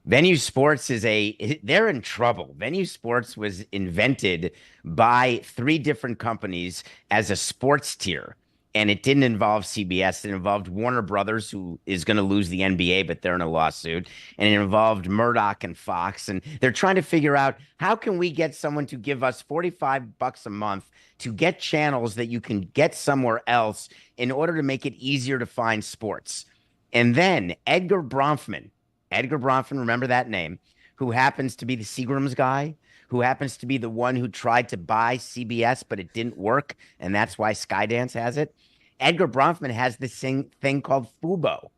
Venue Sports they're in trouble. Venue Sports was invented by 3 different companies as a sports tier. And it didn't involve CBS. It involved Warner Brothers, who is going to lose the NBA, but they're in a lawsuit. And it involved Murdoch and Fox. And they're trying to figure out, how can we get someone to give us $45 a month to get channels that you can get somewhere else in order to make it easier to find sports? And then Edgar Bronfman, remember that name, who happens to be the Seagram's guy, who happens to be the one who tried to buy CBS, but it didn't work, and that's why Skydance has it. Edgar Bronfman has this thing called Fubo,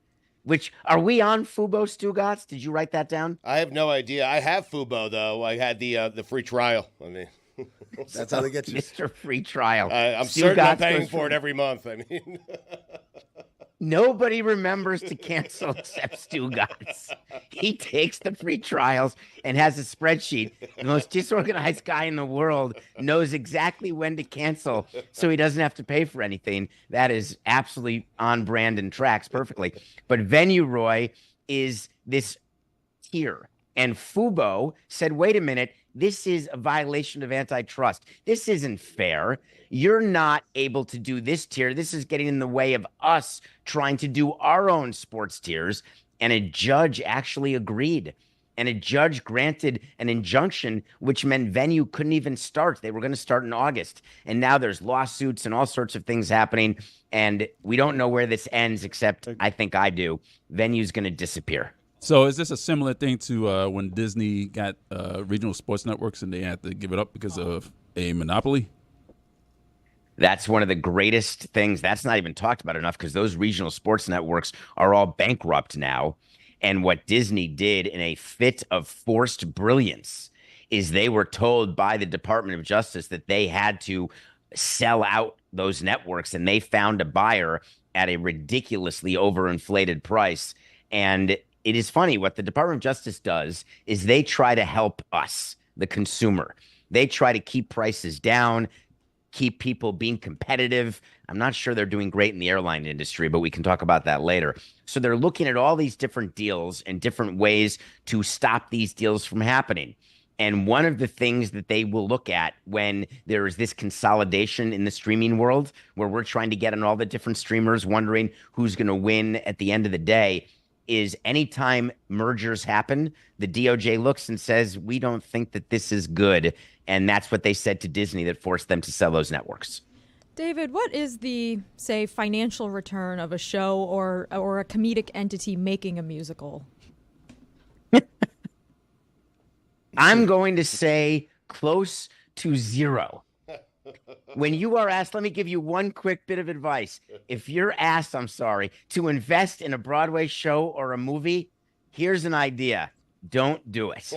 which, are we on Fubo, Stugotz? Did you write that down? I have no idea. I have Fubo, though. I had the free trial. I mean, that's how they get you. Mr. Free Trial. I'm certain I'm paying for it every month. I mean, nobody remembers to cancel except Stugotz. He takes the free trials and has a spreadsheet. The most disorganized guy in the world knows exactly when to cancel so he doesn't have to pay for anything. That is absolutely on brand and tracks perfectly. But Venue Roy is this tier. And Fubo said, wait a minute, this is a violation of antitrust. This isn't fair. You're not able to do this tier. This is getting in the way of us trying to do our own sports tiers. And a judge actually agreed. And a judge granted an injunction, which meant Venue couldn't even start. They were going to start in August. And now there's lawsuits and all sorts of things happening. And we don't know where this ends, except I think I do. Venue's going to disappear. So is this a similar thing to when Disney got regional sports networks and they had to give it up because of a monopoly? That's one of the greatest things. That's not even talked about enough because those regional sports networks are all bankrupt now. And what Disney did in a fit of forced brilliance is they were told by the Department of Justice that they had to sell out those networks, and they found a buyer at a ridiculously overinflated price. And it is funny, what the Department of Justice does is they try to help us, the consumer. They try to keep prices down, keep people being competitive. I'm not sure they're doing great in the airline industry, but we can talk about that later. So they're looking at all these different deals and different ways to stop these deals from happening. And one of the things that they will look at when there is this consolidation in the streaming world, where we're trying to get on all the different streamers, wondering who's going to win at the end of the day, is anytime mergers happen, the DOJ looks and says, we don't think that this is good. And that's what they said to Disney that forced them to sell those networks. David, what is the, say, financial return of a show or a comedic entity making a musical? I'm going to say close to zero. When you are asked, let me give you one quick bit of advice. If you're asked, I'm sorry, to invest in a Broadway show or a movie, here's an idea. Don't do it.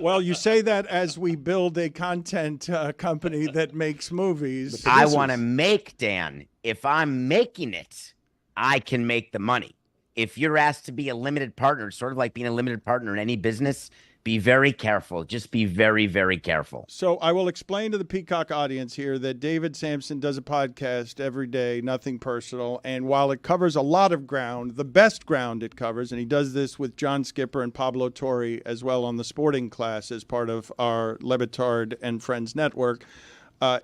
Well, you say that as we build a content company that makes movies. I want to make, Dan. If I'm making it, I can make the money. If you're asked to be a limited partner, sort of like being a limited partner in any business, be very careful. Just be very, very careful. So I will explain to the Peacock audience here that David Sampson does a podcast every day, Nothing Personal. And while it covers a lot of ground, the best ground it covers, and he does this with John Skipper and Pablo Torre as well on the Sporting Class as part of our Le Batard and Friends network,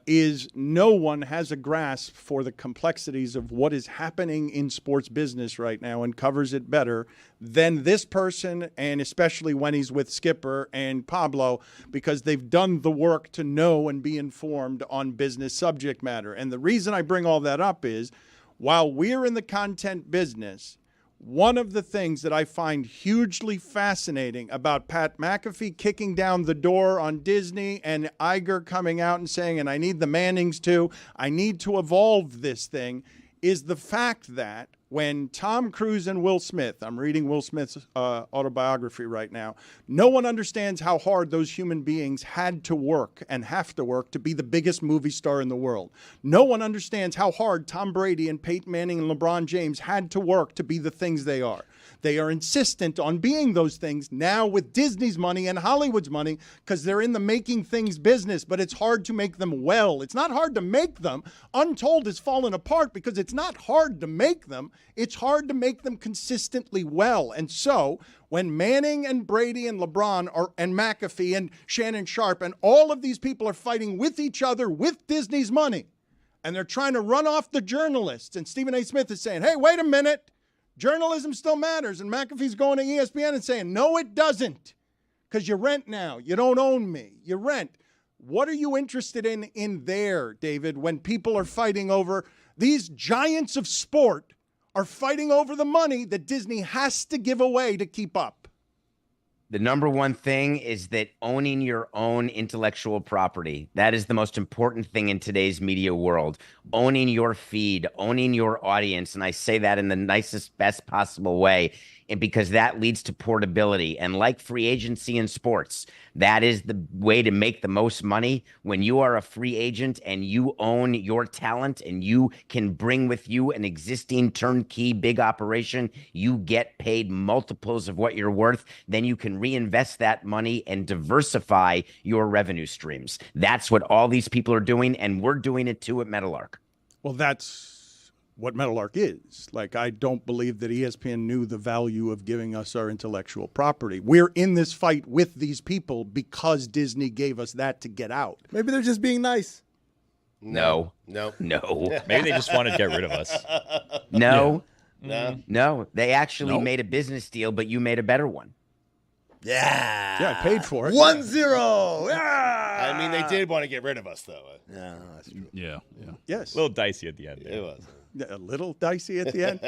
is no one has a grasp for the complexities of what is happening in sports business right now and covers it better than this person, and especially when he's with Skipper and Pablo, because they've done the work to know and be informed on business subject matter. And the reason I bring all that up is, while we're in the content business, one of the things that I find hugely fascinating about Pat McAfee kicking down the door on Disney and Iger coming out and saying, and I need the Mannings too, I need to evolve this thing, is the fact that when Tom Cruise and Will Smith, I'm reading Will Smith's autobiography right now, no one understands how hard those human beings had to work and have to work to be the biggest movie star in the world. No one understands how hard Tom Brady and Peyton Manning and LeBron James had to work to be the things they are. They are insistent on being those things now with Disney's money and Hollywood's money because they're in the making things business, but it's hard to make them well. It's not hard to make them. Untold has fallen apart because it's not hard to make them. It's hard to make them consistently well. And so when Manning and Brady and LeBron and McAfee and Shannon Sharp and all of these people are fighting with each other with Disney's money, and they're trying to run off the journalists, and Stephen A. Smith is saying, hey, wait a minute. Journalism still matters. And McAfee's going to ESPN and saying, no, it doesn't, because you rent now. You don't own me. You rent. What are you interested in there, David, when people are fighting over, these giants of sport are fighting over the money that Disney has to give away to keep up? The number one thing is that owning your own intellectual property, that is the most important thing in today's media world. Owning your feed, owning your audience. And I say that in the nicest, best possible way. And because that leads to portability. And like free agency in sports, that is the way to make the most money. When you are a free agent and you own your talent and you can bring with you an existing turnkey big operation, you get paid multiples of what you're worth. Then you can reinvest that money and diversify your revenue streams. That's what all these people are doing, and we're doing it too at Metalark. Well, that's what Metalark is. Like, I don't believe that ESPN knew the value of giving us our intellectual property. We're in this fight with these people because Disney gave us that to get out. Maybe they're just being nice. No. No. Maybe they just want to get rid of us. No. No. No. They actually made a business deal, but you made a better one. Yeah. Yeah, I paid for it. 1-0. Yeah. I mean, they did want to get rid of us, though. Yeah, that's true. Yeah. Yes. A little dicey at the end. It was. A little dicey at the end.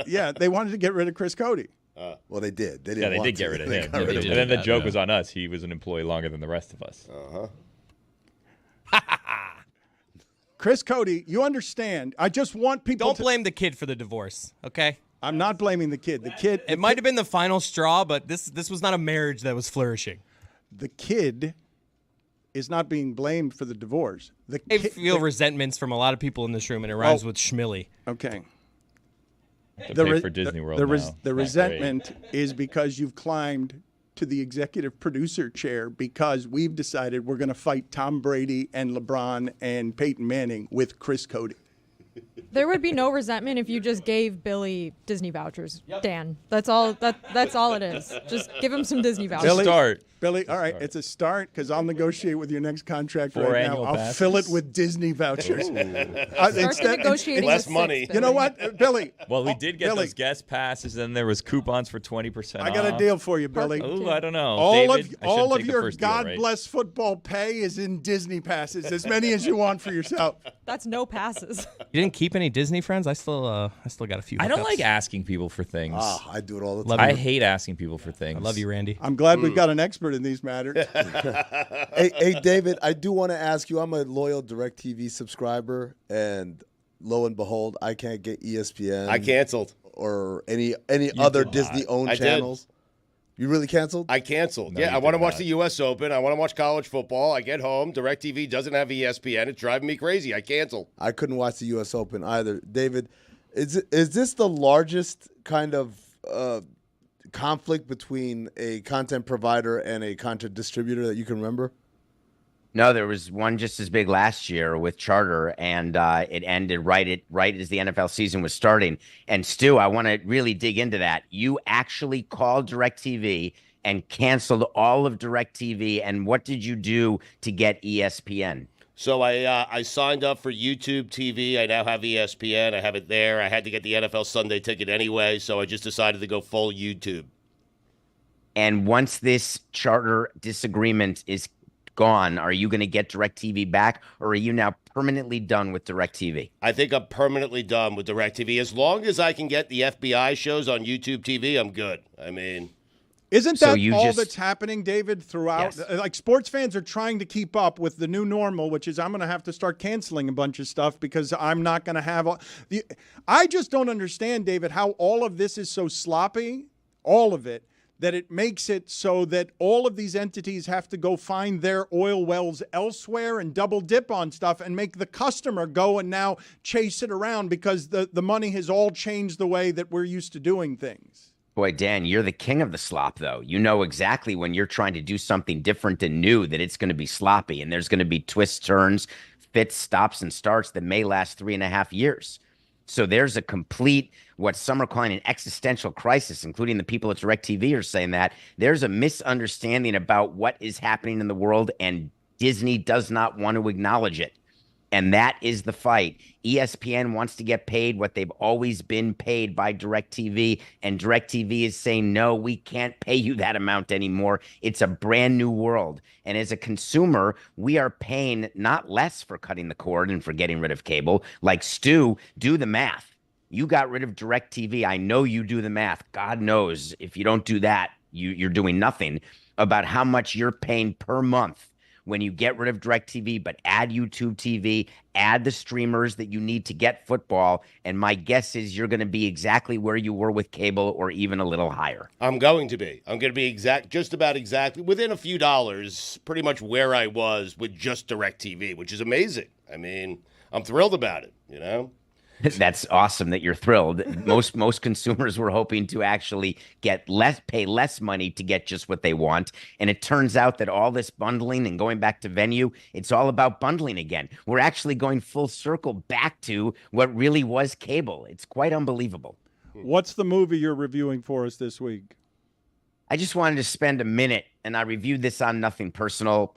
Yeah, they wanted to get rid of Chris Cody. Well, they did. They didn't Yeah, they want did to. get rid of They him. got rid of And then the joke was on us. He was an employee longer than the rest of us. Chris Cody, you understand. I just want people Don't blame the kid for the divorce, okay? I'm not blaming the kid. The kid. It might have been the final straw, but this was not a marriage that was flourishing. The kid is not being blamed for the divorce. I feel resentments from a lot of people in this room, and it rhymes with schmilly. Okay. To pay for Disney World now. The resentment is because you've climbed to the executive producer chair because we've decided we're going to fight Tom Brady and LeBron and Peyton Manning with Chris Cody. There would be no resentment if you just gave Billy Disney vouchers, Dan. That's all. That's all it is. Just give him some Disney vouchers. Billy, all right, it's a start because I'll negotiate with your next contract 4 right now. annual I'll passes? fill it with Disney vouchers. Negotiating Less money. You know what, Billy? Well, we did get Billy, those guest passes, and there was coupons for 20% I got a deal for you, Billy. Ooh, I don't know. All David, I of shouldn't take the your first deal, God right? bless football pay is in Disney passes, as many as you want for yourself. That's no passes. You didn't keep any Disney friends? I still got a few. I don't hookups. like asking people for things. I do it all the Love time. I hate asking people for things. I love you, Randy. I'm glad we've got an expert in these matters. Hey, David, I do want to ask you. I'm a loyal DirecTV subscriber, and lo and behold, I can't get ESPN. I canceled. Or any other Disney-owned I did. channels. You really canceled? I canceled. No, yeah, you I want to did watch not. the U.S. Open. I want to watch college football. I get home. DirecTV doesn't have ESPN. It's driving me crazy. I canceled. I couldn't watch the U.S. Open either. David, is this the largest kind of conflict between a content provider and a content distributor that you can remember? No, there was one just as big last year with Charter, and it ended right as the NFL season was starting. And Stu, I want to really dig into that. You actually called DirecTV and canceled all of DirecTV, and what did you do to get ESPN? So I signed up for YouTube TV. I now have ESPN. I have it there. I had to get the NFL Sunday ticket anyway, so I just decided to go full YouTube. And once this Charter disagreement is gone, are you going to get DirecTV back, or are you now permanently done with DirecTV? I think I'm permanently done with DirecTV. As long as I can get the FBI shows on YouTube TV, I'm good. I mean... Isn't So that you all just- that's happening, David, throughout? Yes. Like, sports fans are trying to keep up with the new normal, which is I'm going to have to start canceling a bunch of stuff because I'm not going to have I just don't understand, David, how all of this is so sloppy, all of it, that it makes it so that all of these entities have to go find their oil wells elsewhere and double dip on stuff and make the customer go and now chase it around because the money has all changed the way that we're used to doing things. Boy, Dan, you're the king of the slop, though. You know exactly when you're trying to do something different and new that it's going to be sloppy, and there's going to be twists, turns, fits, stops, and starts that may last 3.5 years. So there's a complete, what some are calling an existential crisis, including the people at DirecTV are saying that. There's a misunderstanding about what is happening in the world, and Disney does not want to acknowledge it. And that is the fight. ESPN wants to get paid what they've always been paid by DirecTV, and DirecTV is saying, no, we can't pay you that amount anymore. It's a brand new world. And as a consumer, we are paying not less for cutting the cord and for getting rid of cable. Like Stu, do the math. You got rid of DirecTV. I know you do the math. God knows if you don't do that, you're doing nothing about how much you're paying per month when you get rid of DirecTV, but add YouTube TV, add the streamers that you need to get football. And my guess is you're going to be exactly where you were with cable or even a little higher. I'm going to be. I'm going to be just about exactly within a few dollars, pretty much where I was with just DirecTV, which is amazing. I mean, I'm thrilled about it, you know? That's awesome that you're thrilled. Most consumers were hoping to actually pay less money to get just what they want. And it turns out that all this bundling and going back to Venue, it's all about bundling again. We're actually going full circle back to what really was cable. It's quite unbelievable. What's the movie you're reviewing for us this week? I just wanted to spend a minute, and I reviewed this on Nothing Personal,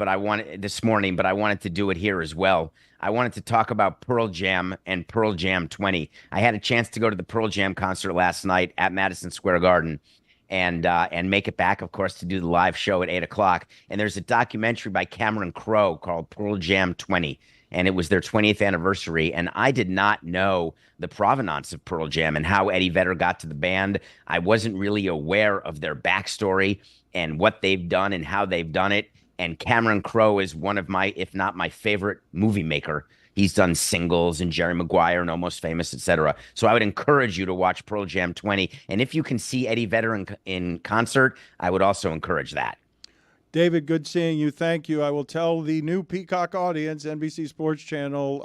this morning, but I wanted to do it here as well. I wanted to talk about Pearl Jam and Pearl Jam 20. I had a chance to go to the Pearl Jam concert last night at Madison Square Garden and make it back, of course, to do the live show at 8 o'clock. And there's a documentary by Cameron Crowe called Pearl Jam 20. And it was their 20th anniversary. And I did not know the provenance of Pearl Jam and how Eddie Vedder got to the band. I wasn't really aware of their backstory and what they've done and how they've done it. And Cameron Crowe is one of my, if not my favorite movie maker. He's done Singles and Jerry Maguire and Almost Famous, etc. So I would encourage you to watch Pearl Jam 20. And if you can see Eddie Vedder in concert, I would also encourage that. David, good seeing you. Thank you. I will tell the new Peacock audience, NBC Sports Channel,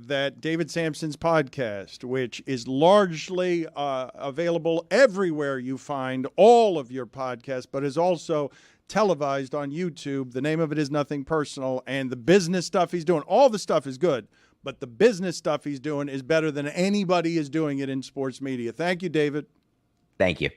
that David Sampson's podcast, which is largely available everywhere you find all of your podcasts, but is also televised on YouTube. The name of it is Nothing Personal, and the business stuff he's doing, all the stuff is good, but the business stuff he's doing is better than anybody is doing it in sports media. Thank you, David. Thank you.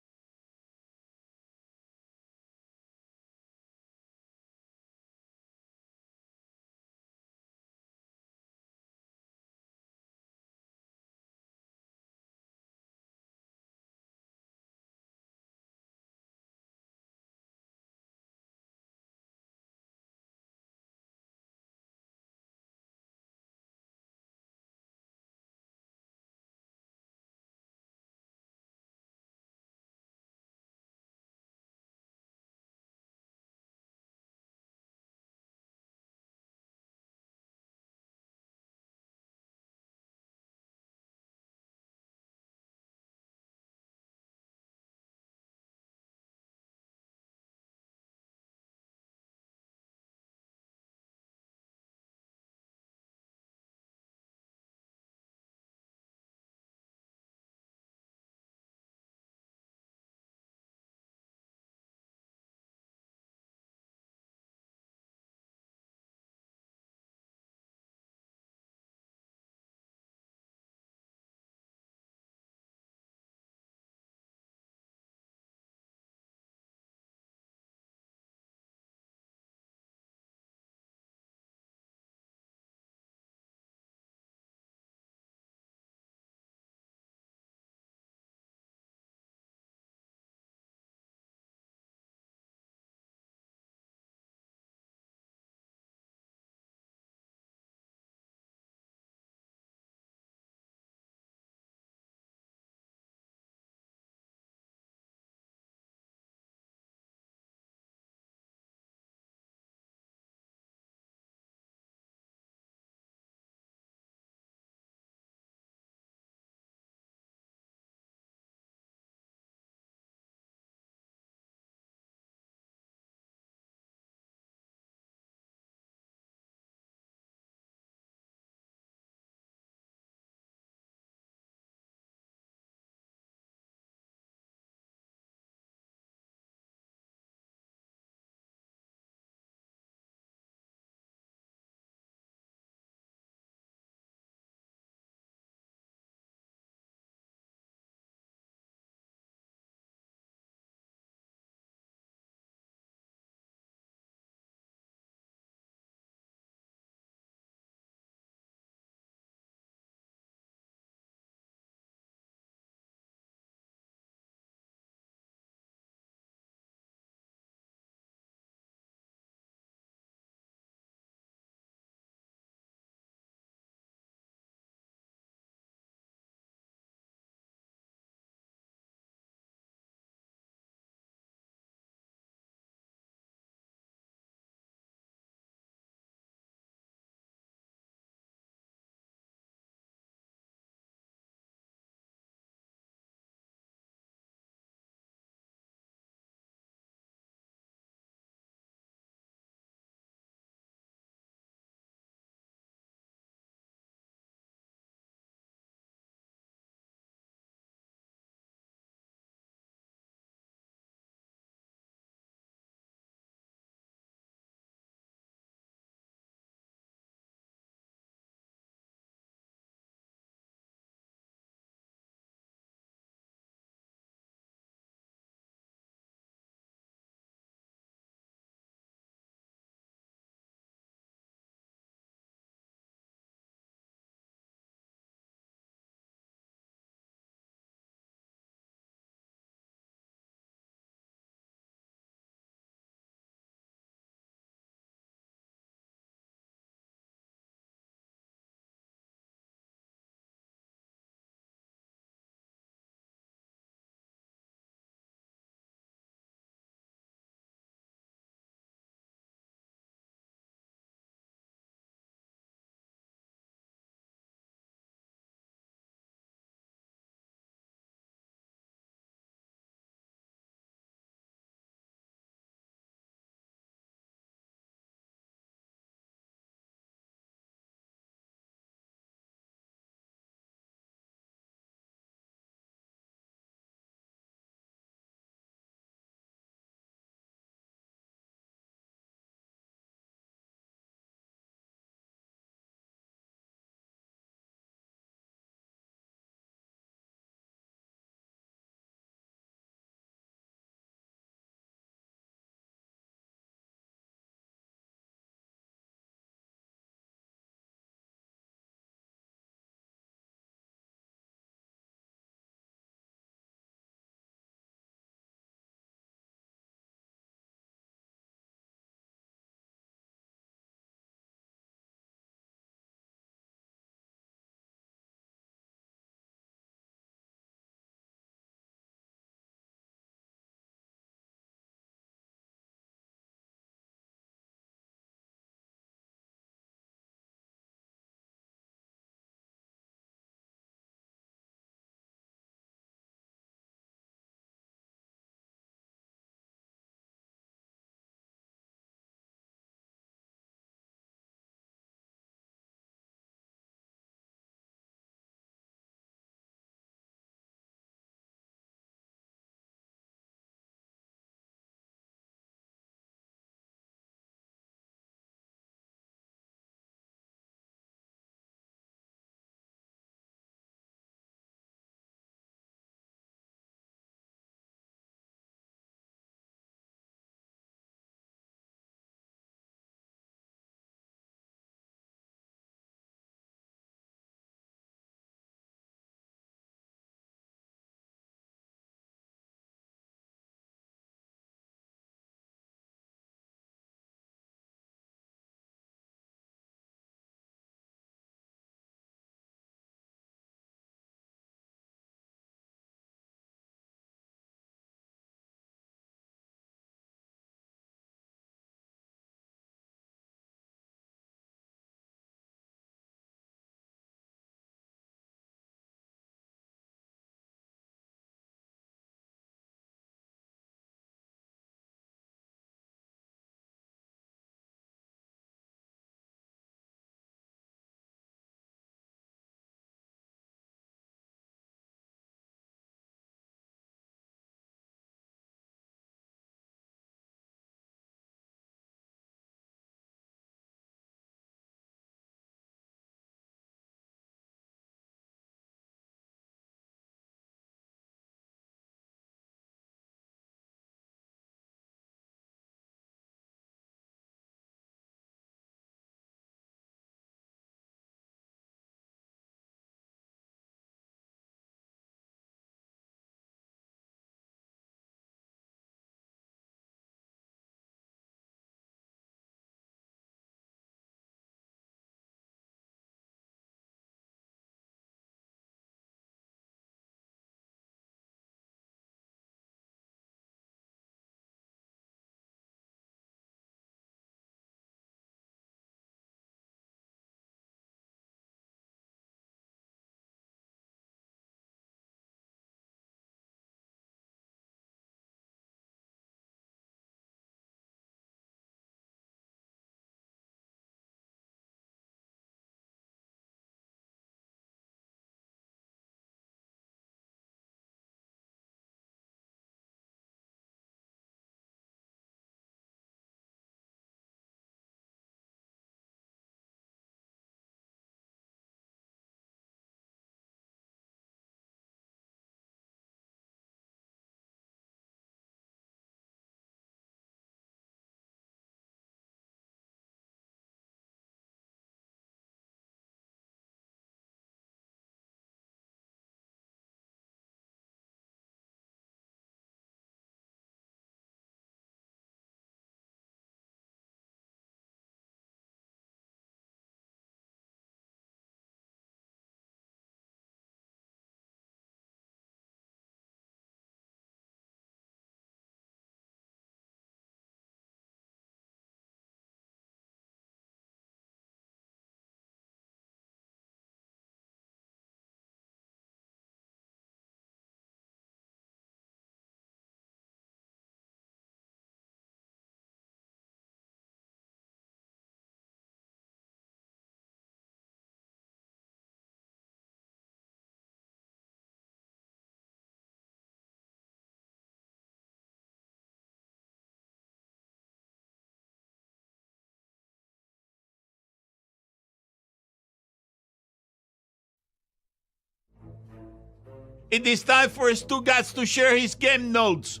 It is time for Stugotz to share his game notes.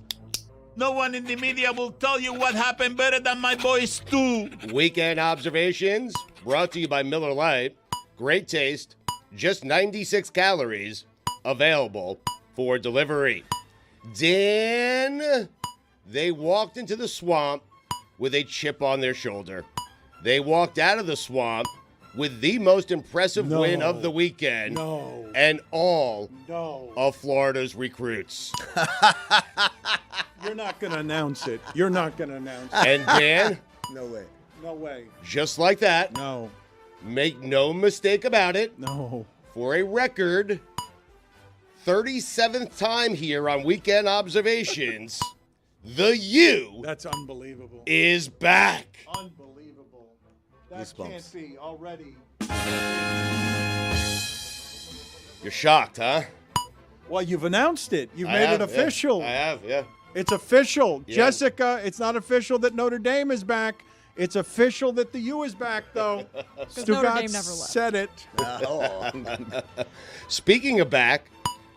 No one in the media will tell you what happened better than my boy Stu. Weekend observations brought to you by Miller Lite. Great taste, just 96 calories, available for delivery. Dan, they walked into the swamp with a chip on their shoulder. They walked out of the swamp with the most impressive win of the weekend and all of Florida's recruits. You're not going to announce it. You're not going to announce it. And Dan, No way. No way. just like that, No. make no mistake about it, No. for a record 37th time here on Weekend Observations, the U That's unbelievable. is back. Unbelievable. That Goosebumps. can't be already. You're shocked, huh? Well, you've announced it. You've I made have, it official. Yeah. I have, yeah. It's official. Yeah. Jessica, it's not official that Notre Dame is back. It's official that the U is back, though. Notre Dame Stugotz never left. said it. Speaking of back,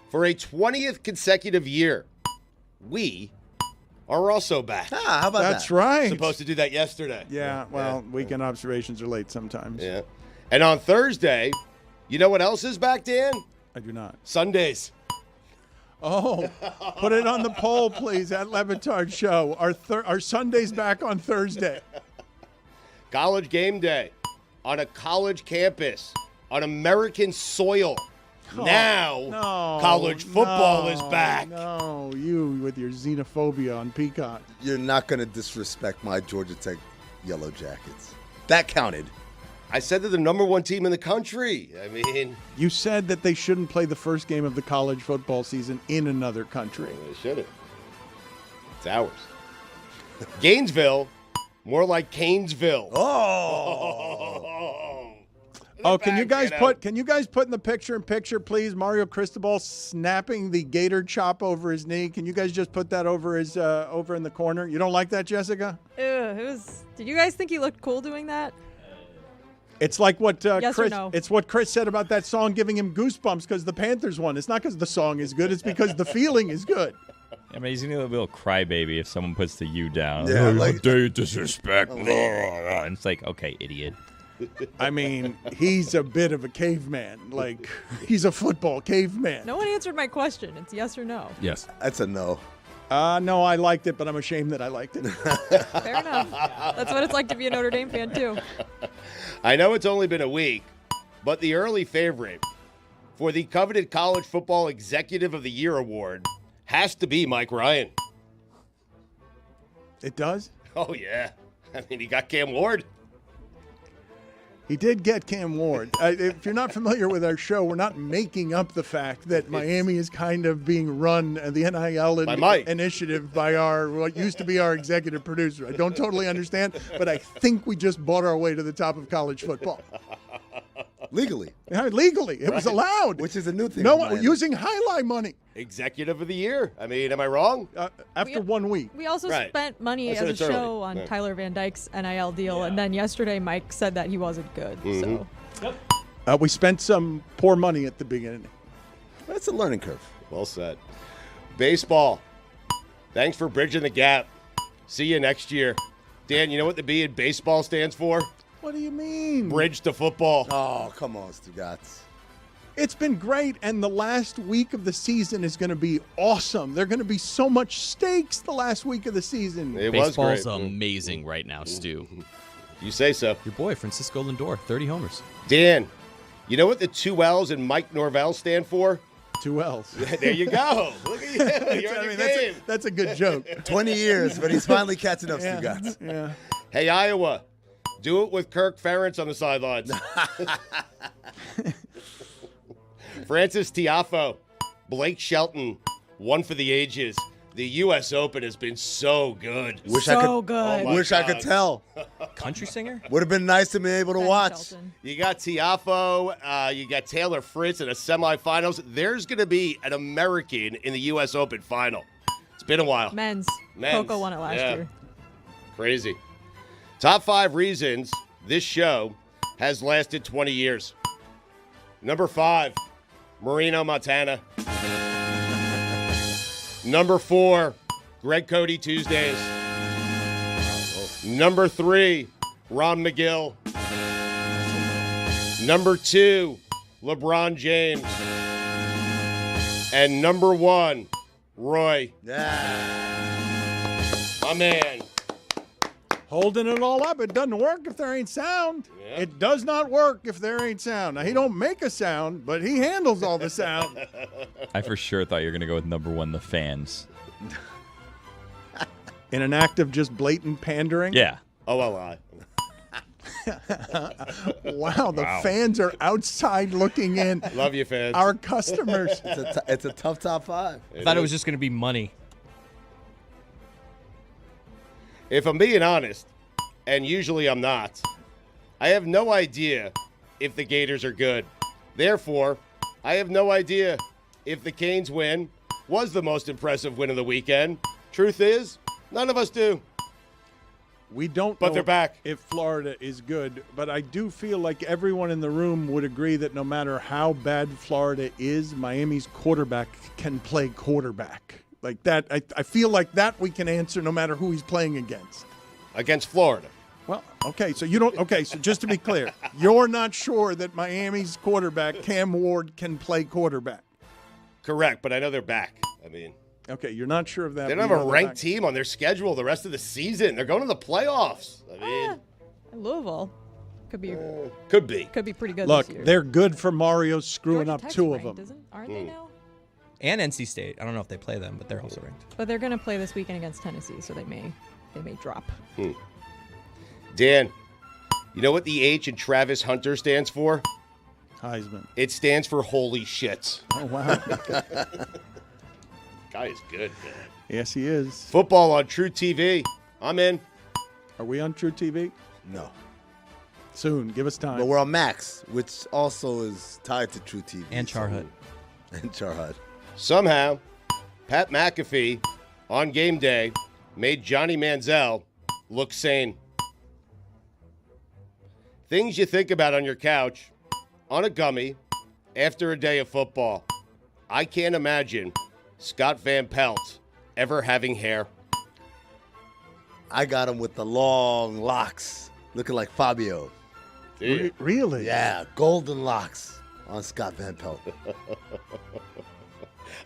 for a 20th consecutive year, we are also back. How about That's that? right. Supposed to do that yesterday. Yeah, well, weekend observations are late sometimes. Yeah. And on Thursday, you know what else is back, Dan? I do not. Sundays. Oh, put it on the poll, please, at Le Batard Show. Are Sundays back on Thursday? College game day on a college campus on American soil. Now, No, college football is no, back. No, you with your xenophobia on Peacock. You're not going to disrespect my Georgia Tech Yellow Jackets. That counted. I said they're the number one team in the country. I mean, You said that they shouldn't play the first game of the college football season in another country. they shouldn't. It's ours. Gainesville, more like Canesville. Oh, can you guys put in the picture, please, Mario Cristobal snapping the gator chop over his knee? Can you guys just put that over his over in the corner? You don't like that, Jessica? Ew, did you guys think he looked cool doing that? It's like what Yes or Chris. no? It's what Chris said about that song giving him goosebumps because the Panthers won. It's not because the song is good. It's because the feeling is good. I mean, he's gonna be a little crybaby if someone puts the U down. Yeah, Oh, like- how dare you disrespect me? And it's like, okay, idiot. I mean, he's a bit of a caveman. Like he's a football caveman. No one answered my question. It's yes or no. Yes. That's a no. No, I liked it, but I'm ashamed that I liked it. Fair enough. That's what it's like to be a Notre Dame fan, too. I know it's only been a week, but the early favorite for the coveted College Football Executive of the Year award has to be Mike Ryan. It does? Oh, yeah. I mean, he got Cam Ward. He did get Cam Ward. If you're not familiar with our show, we're not making up the fact that Miami is kind of being run, the NIL By Mike. initiative, by what used to be our executive producer. I don't totally understand, but I think we just bought our way to the top of college football. Legally. Yeah, legally. It was allowed. Which is a new thing. No for one Miami. using highlight money Executive of the Year. I mean, am I wrong? after 1 week. We also Right. spent money I said as a it's early. show on Yeah. Tyler Van Dyke's NIL deal, and then yesterday Mike said that he wasn't good. So We spent some poor money at the beginning. That's a learning curve. Well said. Baseball. Thanks for bridging the gap. See you next year. Dan, you know what the B in baseball stands for? What do you mean? Bridge to football. Oh, come on, Stugotz. It's been great, and the last week of the season is going to be awesome. There are going to be so much stakes the last week of the season. It was Baseball's great. amazing right now, Stu. You say so. Your boy, Francisco Lindor, 30 homers. Dan, you know what the two L's in Mike Norvell stand for? 2 L's. There you go. Look at you. You're in the game. That's a good joke. 20 years, but he's finally catching up, Yeah. Stugotz. Yeah. Hey, Iowa, do it with Kirk Ferentz on the sidelines. Francis Tiafoe, Blake Shelton, one for the ages. The U.S. Open has been so good. Wish so I good. Oh my Wish I God. could tell. Country singer? Would have been nice to be able to Ben watch. Shelton. You got Tiafoe, you got Taylor Fritz in the semifinals. There's going to be an American in the U.S. Open final. It's been a while. Men's. Men's. Coco won it last Yeah. year. Crazy. Top 5 reasons this show has lasted 20 years. Number 5, Marino, Montana. Number 4, Greg Cody Tuesdays. Number 3, Ron McGill. Number 2, LeBron James. And number 1, Roy. My man. Holding it all up. It doesn't work if there ain't sound. Yeah. It does not work if there ain't sound. Now, he don't make a sound, but he handles all the sound. I for sure thought you were going to go with number 1, the fans. In an act of just blatant pandering? Yeah. OLI. Wow, the fans are outside looking in. Love you, fans. Our customers. It's a tough top 5. I thought it was just going to be money. If I'm being honest, and usually I'm not, I have no idea if the Gators are good. Therefore, I have no idea if the Canes win was the most impressive win of the weekend. Truth is, none of us do. We don't But know they're back. if Florida is good, but I do feel like everyone in the room would agree that no matter how bad Florida is, Miami's quarterback can play quarterback. Like that, I feel like that we can answer no matter who he's playing against. Against Florida. Well, okay, so you don't. Okay, so just to be clear, you're not sure that Miami's quarterback Cam Ward can play quarterback. Correct, but I know they're back. I mean, okay, you're not sure of that. they don't have a ranked team on their schedule the rest of the season. They're going to the playoffs. I mean, Louisville could be could be pretty good. Look, this year. they're good for Mario screwing Georgia up Tech's 2 of ranked, them. aren't they now? And NC State. I don't know if they play them, but they're also ranked. But they're going to play this weekend against Tennessee, so they may drop. Dan, you know what the H in Travis Hunter stands for? Heisman. It stands for holy shits. Oh, wow. Guy is good, man. Yes, he is. Football on True TV. I'm in. Are we on True TV? No. Soon. Give us time. But we're on Max, which also is tied to True TV. And Charhut. And Charhut. Somehow, Pat McAfee on game day made Johnny Manziel look sane. Things you think about on your couch, on a gummy, after a day of football. I can't imagine Scott Van Pelt ever having hair. I got him with the long locks, looking like Fabio. Really? Yeah, golden locks on Scott Van Pelt.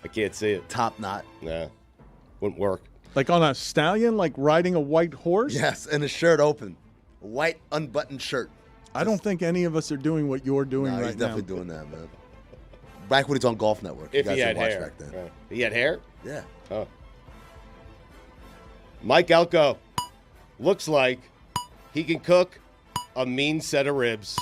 I can't see it. Top knot. Nah, wouldn't work. Like on a stallion, like riding a white horse? Yes, and his shirt open. A white unbuttoned shirt. I don't think any of us are doing what you're doing No, right he's definitely now. doing that, man. Back when he's on Golf Network. If you guys he had didn't watch hair. back then. Right. He had hair? Yeah. Oh. Mike Elko looks like he can cook a mean set of ribs.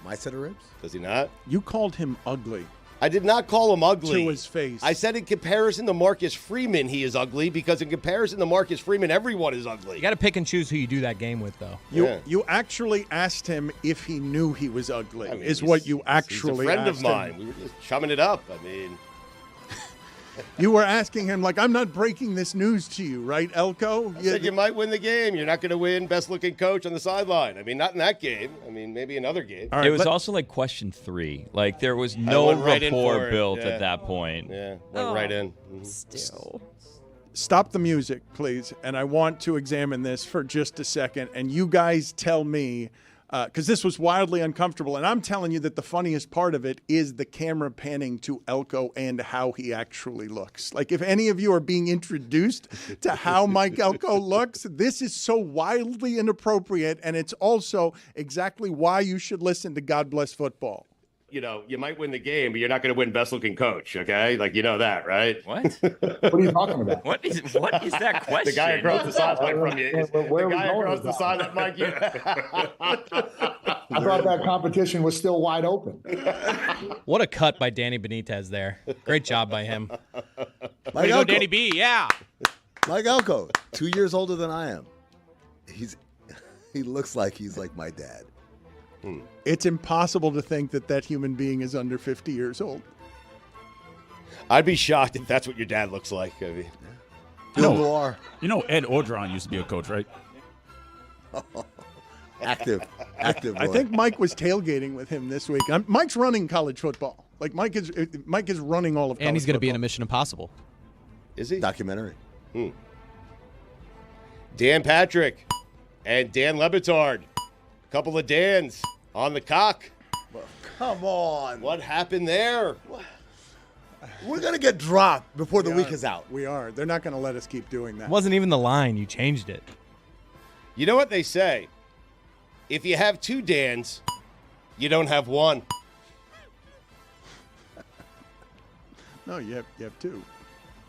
My set of ribs? Does he not? You called him ugly. I did not call him ugly. To his face. I said in comparison to Marcus Freeman, he is ugly, because in comparison to Marcus Freeman, everyone is ugly. You got to pick and choose who you do that game with, though. You actually asked him if he knew he was ugly, I mean, is he's- what you actually He's a friend of asked mine. him. We were just chumming it up. I mean, You were asking him, like, I'm not breaking this news to you, right, Elko? I said you might win the game. You're not going to win best looking coach on the sideline. I mean, not in that game. I mean, maybe another game. All right, It was let- also like question 3. Like there was I no went right in rapport for it, built yeah. at that point. Yeah, went right in. Mhm. Still. Stop the music, please. And I want to examine this for just a second. And you guys tell me, because this was wildly uncomfortable. And I'm telling you that the funniest part of it is the camera panning to Elko and how he actually looks. Like, if any of you are being introduced to how Mike Elko looks, this is so wildly inappropriate. And it's also exactly why you should listen to God Bless Football. You know, you might win the game, but you're not going to win best looking coach. Okay, like you know that, right? What? What are you talking about? What is that question? The guy across the sideline from you. Where are The we guy going across with the that? sideline, Mike. You. I thought that competition was still wide open. What a cut by Danny Benitez there. Great job by him. Way Mike to go, Elko. Danny B. Yeah. Mike Elko, 2 years older than I am. He looks like he's like my dad. It's impossible to think that that human being is under 50 years old. I'd be shocked if that's what your dad looks like. I mean, Bill Noir. You know Ed Orgeron used to be a coach, right? Active. I Roy. think Mike was tailgating with him this week. Mike's running college football. Like Mike is running all of college And he's going to be in a football. Mission Impossible. Is he? Documentary. Dan Patrick and Dan Le Batard. Couple of Dans on the cock. Come on. What happened there? We're going to get dropped before the week is out. We are. They're not going to let us keep doing that. It wasn't even the line. You changed it. You know what they say? If you have two Dans, you don't have one. No, you have two.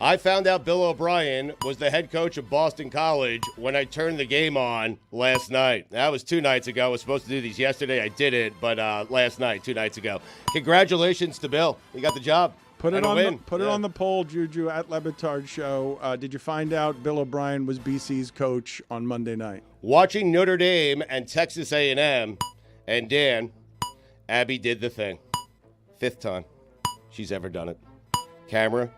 I found out Bill O'Brien was the head coach of Boston College when I turned the game on last night. That was 2 nights ago. I was supposed to do these yesterday. I didn't, but last night, 2 nights ago. Congratulations to Bill. He got the job. Put it And a on win. the on the poll, Juju, at Le Batard Show. Did you find out Bill O'Brien was BC's coach on Monday night? Watching Notre Dame and Texas A&M, and Dan, Abby did the thing. 5th time she's ever done it. Camera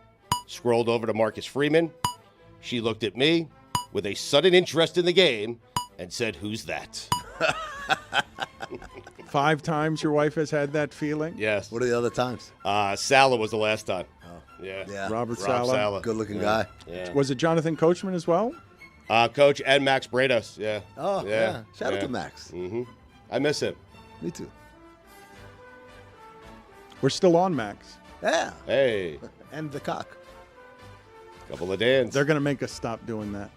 scrolled over to Marcus Freeman. She looked at me with a sudden interest in the game and said, "Who's that?" 5 times your wife has had that feeling? Yes. What are the other times? Salah was the last time. Yeah. Yeah. Robert Rob Saleh. Good-looking guy. Yeah. Was it Jonathan Coachman as well? Coach and Max Bredos. Yeah. Oh, yeah. Shout out to Max. I miss him. Me too. We're still on Max. Yeah. Hey. And the cock. Couple of Dans. They're going to make us stop doing that.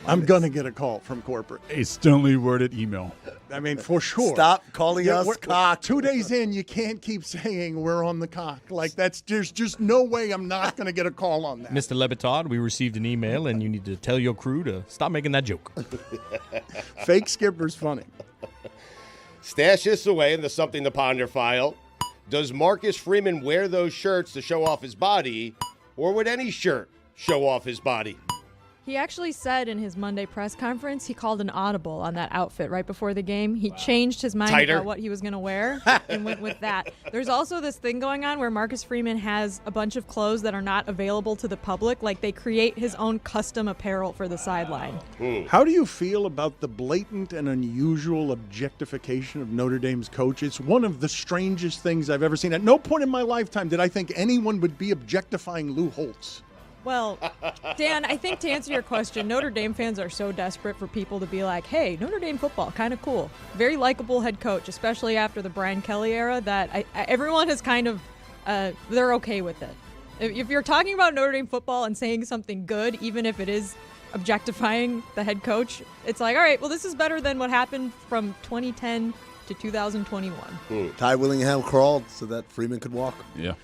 I'm going to get a call from corporate. A sternly worded email. I mean, for sure. Stop calling us we're- cock. 2 days in, you can't keep saying we're on the cock. Like, there's just no way I'm not going to get a call on that. Mr. Le Batard, we received an email, and you need to tell your crew to stop making that joke. Fake skipper's funny. Stash this away in the Something to Ponder file. Does Marcus Freeman wear those shirts to show off his body, or would any shirt show off his body? He actually said in his Monday press conference he called an audible on that outfit right before the game. He changed his mind Tighter. about what he was going to wear and went with that. There's also this thing going on where Marcus Freeman has a bunch of clothes that are not available to the public. Like, they create his own custom apparel for the sideline. How do you feel about the blatant and unusual objectification of Notre Dame's coach? It's one of the strangest things I've ever seen. At no point in my lifetime did I think anyone would be objectifying Lou Holtz. Well, Dan, I think to answer your question, Notre Dame fans are so desperate for people to be like, hey, Notre Dame football, kind of cool. Very likable head coach, especially after the Brian Kelly era, that everyone is kind of, they're okay with it. If you're talking about Notre Dame football and saying something good, even if it is objectifying the head coach, it's like, all right, well, this is better than what happened from 2010 to 2021. Ty Willingham crawled so that Freeman could walk. Yeah.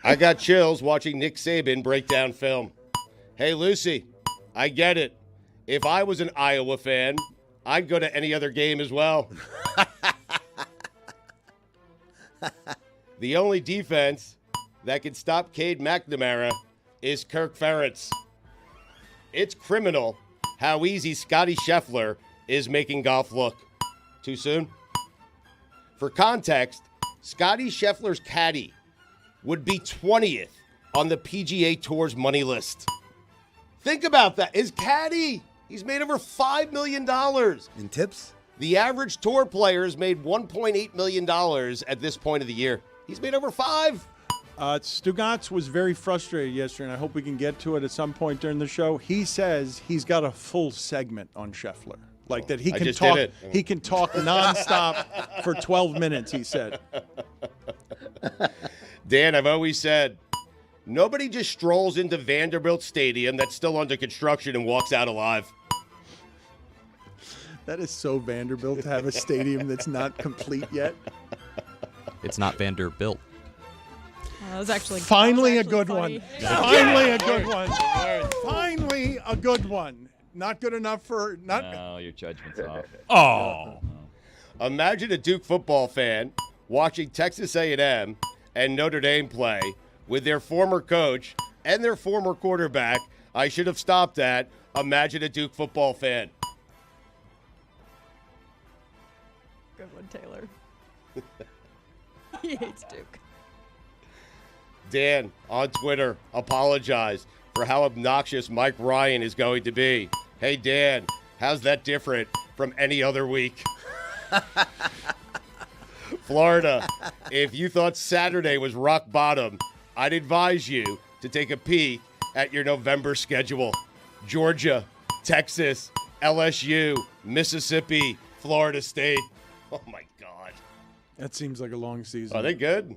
I got chills watching Nick Saban break down film. Hey, Lucy, I get it. If I was an Iowa fan, I'd go to any other game as well. The only defense that can stop Cade McNamara is Kirk Ferentz. It's criminal how easy Scotty Scheffler is making golf look. Too soon? For context, Scotty Scheffler's caddy would be 20th on the PGA Tour's money list. Think about that. His caddy, he's made over $5 million. In tips? The average tour player's made $1.8 million at this point of the year. He's made over 5. Stugotz was very frustrated yesterday, and I hope we can get to it at some point during the show. He says he's got a full segment on Scheffler. Like that he I can just talk did it. he can talk nonstop for 12 minutes, he said. Dan, I've always said, nobody just strolls into Vanderbilt Stadium that's still under construction and walks out alive. That is so Vanderbilt to have a stadium that's not complete yet. It's not Vanderbilt. That was actually Finally a actually good funny. one. Finally a good one. Finally a good one. Not good enough for not. No, your judgment's off. Oh. Imagine a Duke football fan watching Texas A&M and Notre Dame play with their former coach and their former quarterback. I should have stopped that. Imagine a Duke football fan. Good one, Taylor. He hates Duke. Dan, on Twitter, apologize for how obnoxious Mike Ryan is going to be. Hey, Dan, how's that different from any other week? Florida, if you thought Saturday was rock bottom, I'd advise you to take a peek at your November schedule. Georgia, Texas, LSU, Mississippi, Florida State. Oh, my God. That seems like a long season. Are they good?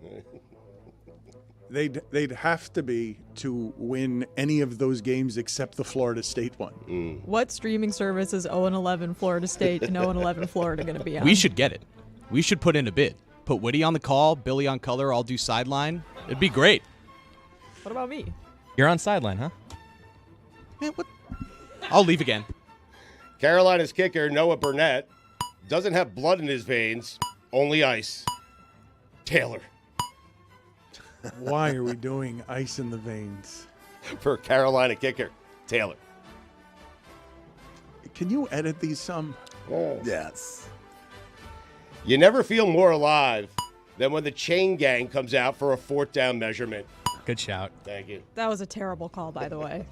They'd have to be to win any of those games except the Florida State one. What streaming service is 0-11 Florida State and 0-11 Florida going to be on? We should get it. We should put in a bid. Put Woody on the call, Billy on color, I'll do sideline. It'd be great. What about me? You're on sideline, huh? Man, what? I'll leave again. Carolina's kicker, Noah Burnett, doesn't have blood in his veins, only ice. Taylor. Why are we doing ice in the veins? For Carolina kicker, Taylor. Can you edit these some? Yes. You never feel more alive than when the chain gang comes out for a 4th down measurement. Good shout. Thank you. That was a terrible call, by the way.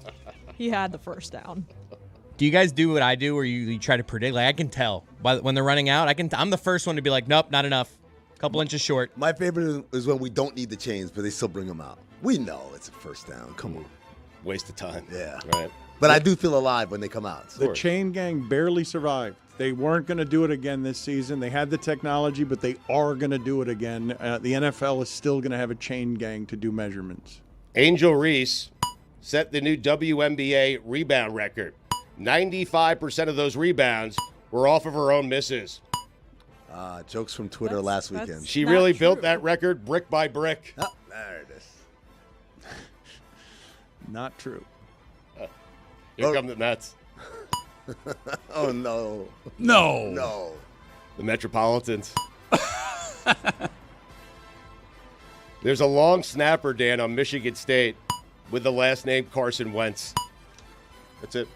He had the first down. Do you guys do what I do where you try to predict? Like, I can tell when they're running out. I'm the first one to be like, nope, not enough. Couple inches short. My favorite is when we don't need the chains, but they still bring them out. We know it's a first down. Come on. Waste of time. Yeah. Right. But I do feel alive when they come out. The chain gang barely survived. They weren't going to do it again this season. They had the technology, but they are going to do it again. The NFL is still going to have a chain gang to do measurements. Angel Reese set the new WNBA rebound record. 95% of those rebounds were off of her own misses. Jokes from Twitter last weekend. She really built that record brick by brick. Oh, there it is. Not true. Here come the Mets. Oh, no. No. No. The Metropolitans. There's a long snapper, Dan, on Michigan State with the last name Carson Wentz. That's it.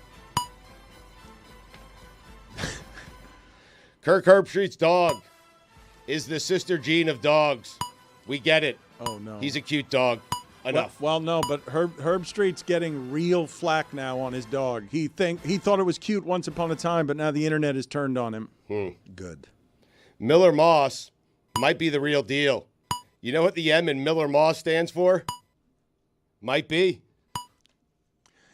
Kirk Herbstreit's dog is the sister gene of dogs. We get it. Oh, no. He's a cute dog. Enough. Well, no, but Herb Street's getting real flack now on his dog. He thought it was cute once upon a time, but now the internet has turned on him. Good. Miller Moss might be the real deal. You know what the M in Miller Moss stands for? Might be.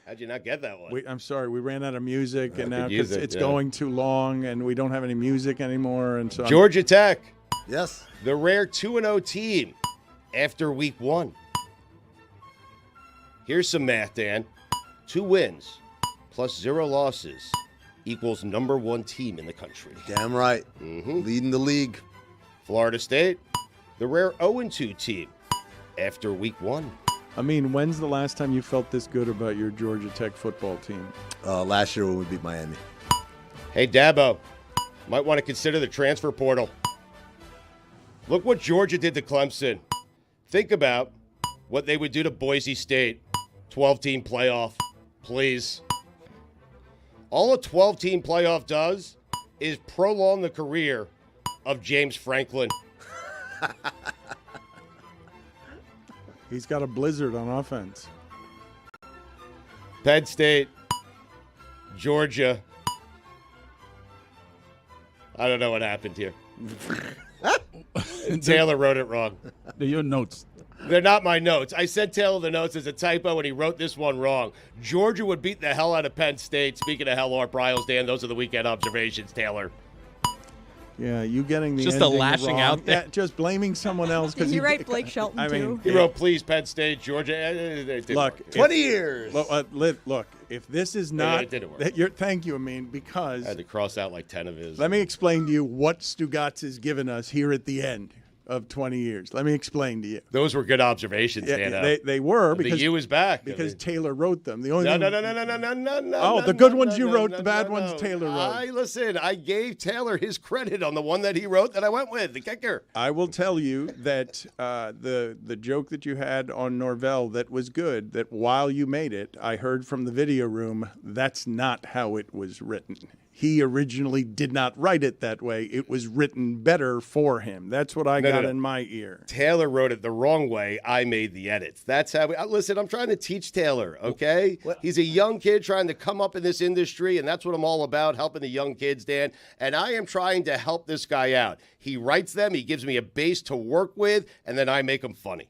How'd you not get that one? I'm sorry, we ran out of music, and now use it's it, going too long, and we don't have any music anymore. And so Georgia Tech. Yes. The rare 2-0 team after week 1. Here's some math, Dan. 2 wins plus 0 losses equals number 1 team in the country. Damn right. Leading the league. Florida State, the rare 0-2 team after week 1. I mean, when's the last time you felt this good about your Georgia Tech football team? Last year when we beat Miami. Hey, Dabo, might want to consider the transfer portal. Look what Georgia did to Clemson. Think about what they would do to Boise State. 12-team playoff, please. All a 12-team playoff does is prolong the career of James Franklin. He's got a blizzard on offense. Penn State, Georgia. I don't know what happened here. Taylor wrote it wrong. They're your notes. They're not my notes. I sent Taylor the notes as a typo, and he wrote this one wrong. Georgia would beat the hell out of Penn State. Speaking of hell, Art Briles, Dan, those are the weekend observations, Taylor. Yeah, you getting the Just a ending lashing wrong. out there. Yeah, just blaming someone else. Did you write Blake Shelton, too? He wrote, please, Penn State, Georgia. Look, 20 years. Look, if this is not, it didn't work. Thank you, Amin, because I had to cross out like 10 of his. let me explain to you what Stugotz has given us here at the end of 20 years. Let me explain to you. Those were good observations, Dan. They were The because U is back. because Taylor wrote them. The only No. Oh, the good ones you wrote, the bad ones Taylor wrote. Listen, I gave Taylor his credit on the one that he wrote that I went with, the kicker. I will tell you that the joke that you had on Norvell that was good, that while you made it, I heard from the video room, that's not how it was written. he originally did not write it that way. It was written better for him. That's what I got in my ear. Taylor wrote it the wrong way. I made the edits. That's how listen, I'm trying to teach Taylor, okay? He's a young kid trying to come up in this industry, and that's what I'm all about, helping the young kids, Dan. And I am trying to help this guy out. He writes them, he gives me a base to work with, and then I make them funny.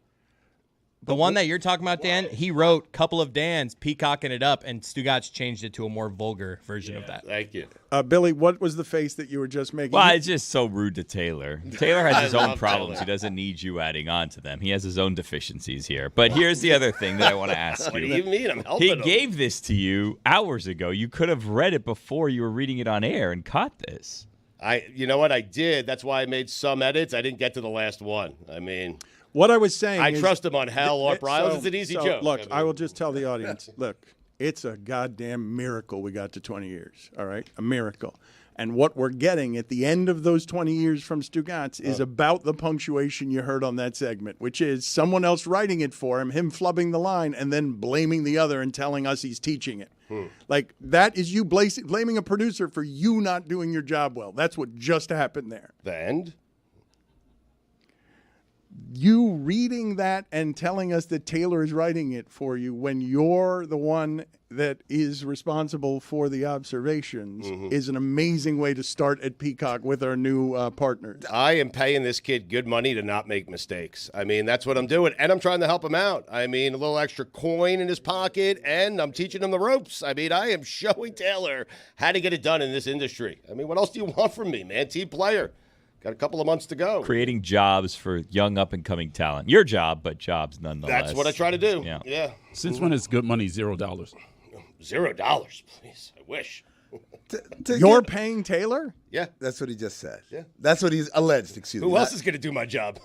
The one that you're talking about, Dan, he wrote Couple of Dans, peacocking it up, and Stugotz changed it to a more vulgar version of that. Thank you. Billy, what was the face that you were just making? Well, it's just so rude to Taylor. Taylor has his own problems. He doesn't need you adding on to them. He has his own deficiencies here. But here's the other thing that I want to ask you. What do you mean? I'm helping him. He gave this to you hours ago. You could have read it before you were reading it on air and caught this. You know what? I did. That's why I made some edits. I didn't get to the last one. I mean... What I was saying I is, trust him on Hell or Bryles. It's an easy joke. Look, I will just tell the audience, look, it's a goddamn miracle we got to 20 years, all right? A miracle. And what we're getting at the end of those 20 years from Stugotz is about the punctuation you heard on that segment, which is someone else writing it for him flubbing the line, and then blaming the other and telling us he's teaching it. Like, that is you blaming a producer for you not doing your job well. That's what just happened there. The end? You reading that and telling us that Taylor is writing it for you when you're the one that is responsible for the observations is an amazing way to start at Peacock with our new partners. I am paying this kid good money to not make mistakes. I mean, that's what I'm doing. And I'm trying to help him out. I mean, a little extra coin in his pocket, and I'm teaching him the ropes. I mean, I am showing Taylor how to get it done in this industry. I mean, what else do you want from me, man? Team player. Got a couple of months to go. Creating jobs for young up-and-coming talent. Your job, but jobs nonetheless. That's what I try to do. Yeah. Since when is good money $0? $0, please. I wish. You're paying Taylor? Yeah. That's what he just said. Yeah. That's what he's alleged, excuse me. Who else is going to do my job?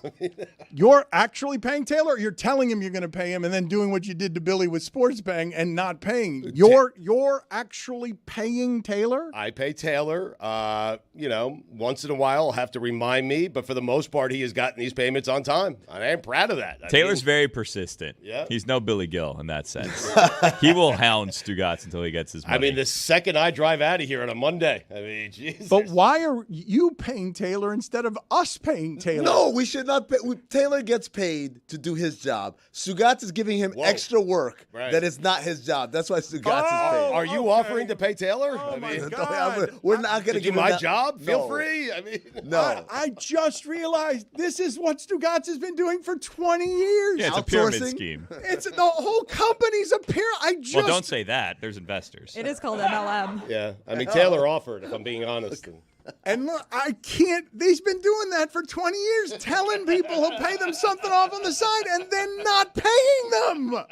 You're actually paying Taylor, or you're telling him you're going to pay him and then doing what you did to Billy with Sports Bang and not paying? You're actually paying Taylor? I pay Taylor. Once in a while, I'll have to remind me, but for the most part, he has gotten these payments on time. I am proud of that. Taylor's very persistent. Yeah. He's no Billy Gill in that sense. He will hound Stugotz until he gets his money. I mean, the second I drive out of here on a Monday, I mean, Jesus. But why are you paying Taylor instead of us paying Taylor? No, we should not pay. Taylor gets paid to do his job. Stugotz is giving him extra work that is not his job. That's why Stugotz is paid. Are you offering to pay Taylor? Oh, my mean, God. We're not going to do give him my that. job. Feel No. free. I mean, No. I just realized this is what Stugotz has been doing for 20 years. Yeah, it's a pyramid Outsourcing? scheme. It's the whole company's a pyramid. Well, don't say that. There's investors. It is called MLM. yeah. I mean, Taylor offered, if I'm being honest. And look, I can't. He's been doing that for 20 years, telling people he'll pay them something off on the side and then not paying them.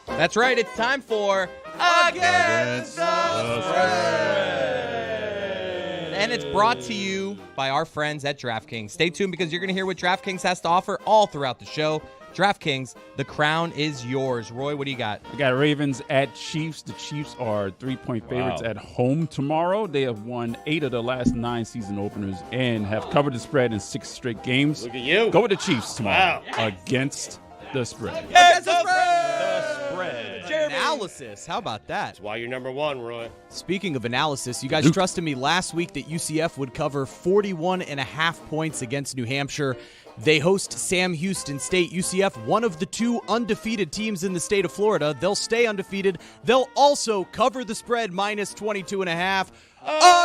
That's right. It's time for Against the Spread. And it's brought to you by our friends at DraftKings. Stay tuned because you're going to hear what DraftKings has to offer all throughout the show. DraftKings, the crown is yours. Roy, what do you got? I got Ravens at Chiefs. The Chiefs are 3-point favorites at home tomorrow. They have won 8 of the last 9 season openers and have covered the spread in 6 straight games. Look at you. Go with the Chiefs tomorrow against the spread. Against the spread. Analysis. How about that? That's why you're number one, Roy. Speaking of analysis, you guys trusted me last week that UCF would cover 41.5 points against New Hampshire. They host Sam Houston State. UCF, one of the 2 undefeated teams in the state of Florida. They'll stay undefeated. They'll also cover the spread minus 22.5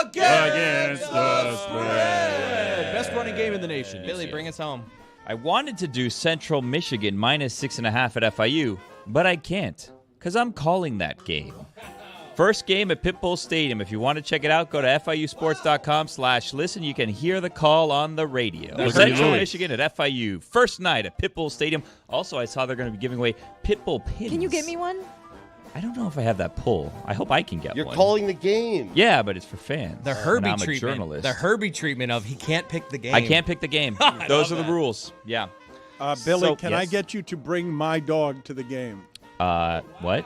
against the spread. Best running game in the nation. Billy, bring us home. I wanted to do Central Michigan minus 6.5 at FIU, but I can't because I'm calling that game. First game at Pitbull Stadium. If you want to check it out, go to FIUsports.com/listen. You can hear the call on the radio. Central Michigan at FIU. First night at Pitbull Stadium. Also, I saw they're going to be giving away Pitbull pins. Can you get me one? I don't know if I have that pull. I hope I can get You're one. calling the game. Yeah, but it's for fans. The Herbie and I'm treatment. a journalist. The Herbie treatment of he can't pick the game. I can't pick the game. Those are the rules. Yeah. Billy, So, can I yes. get you to bring my dog to the game? What?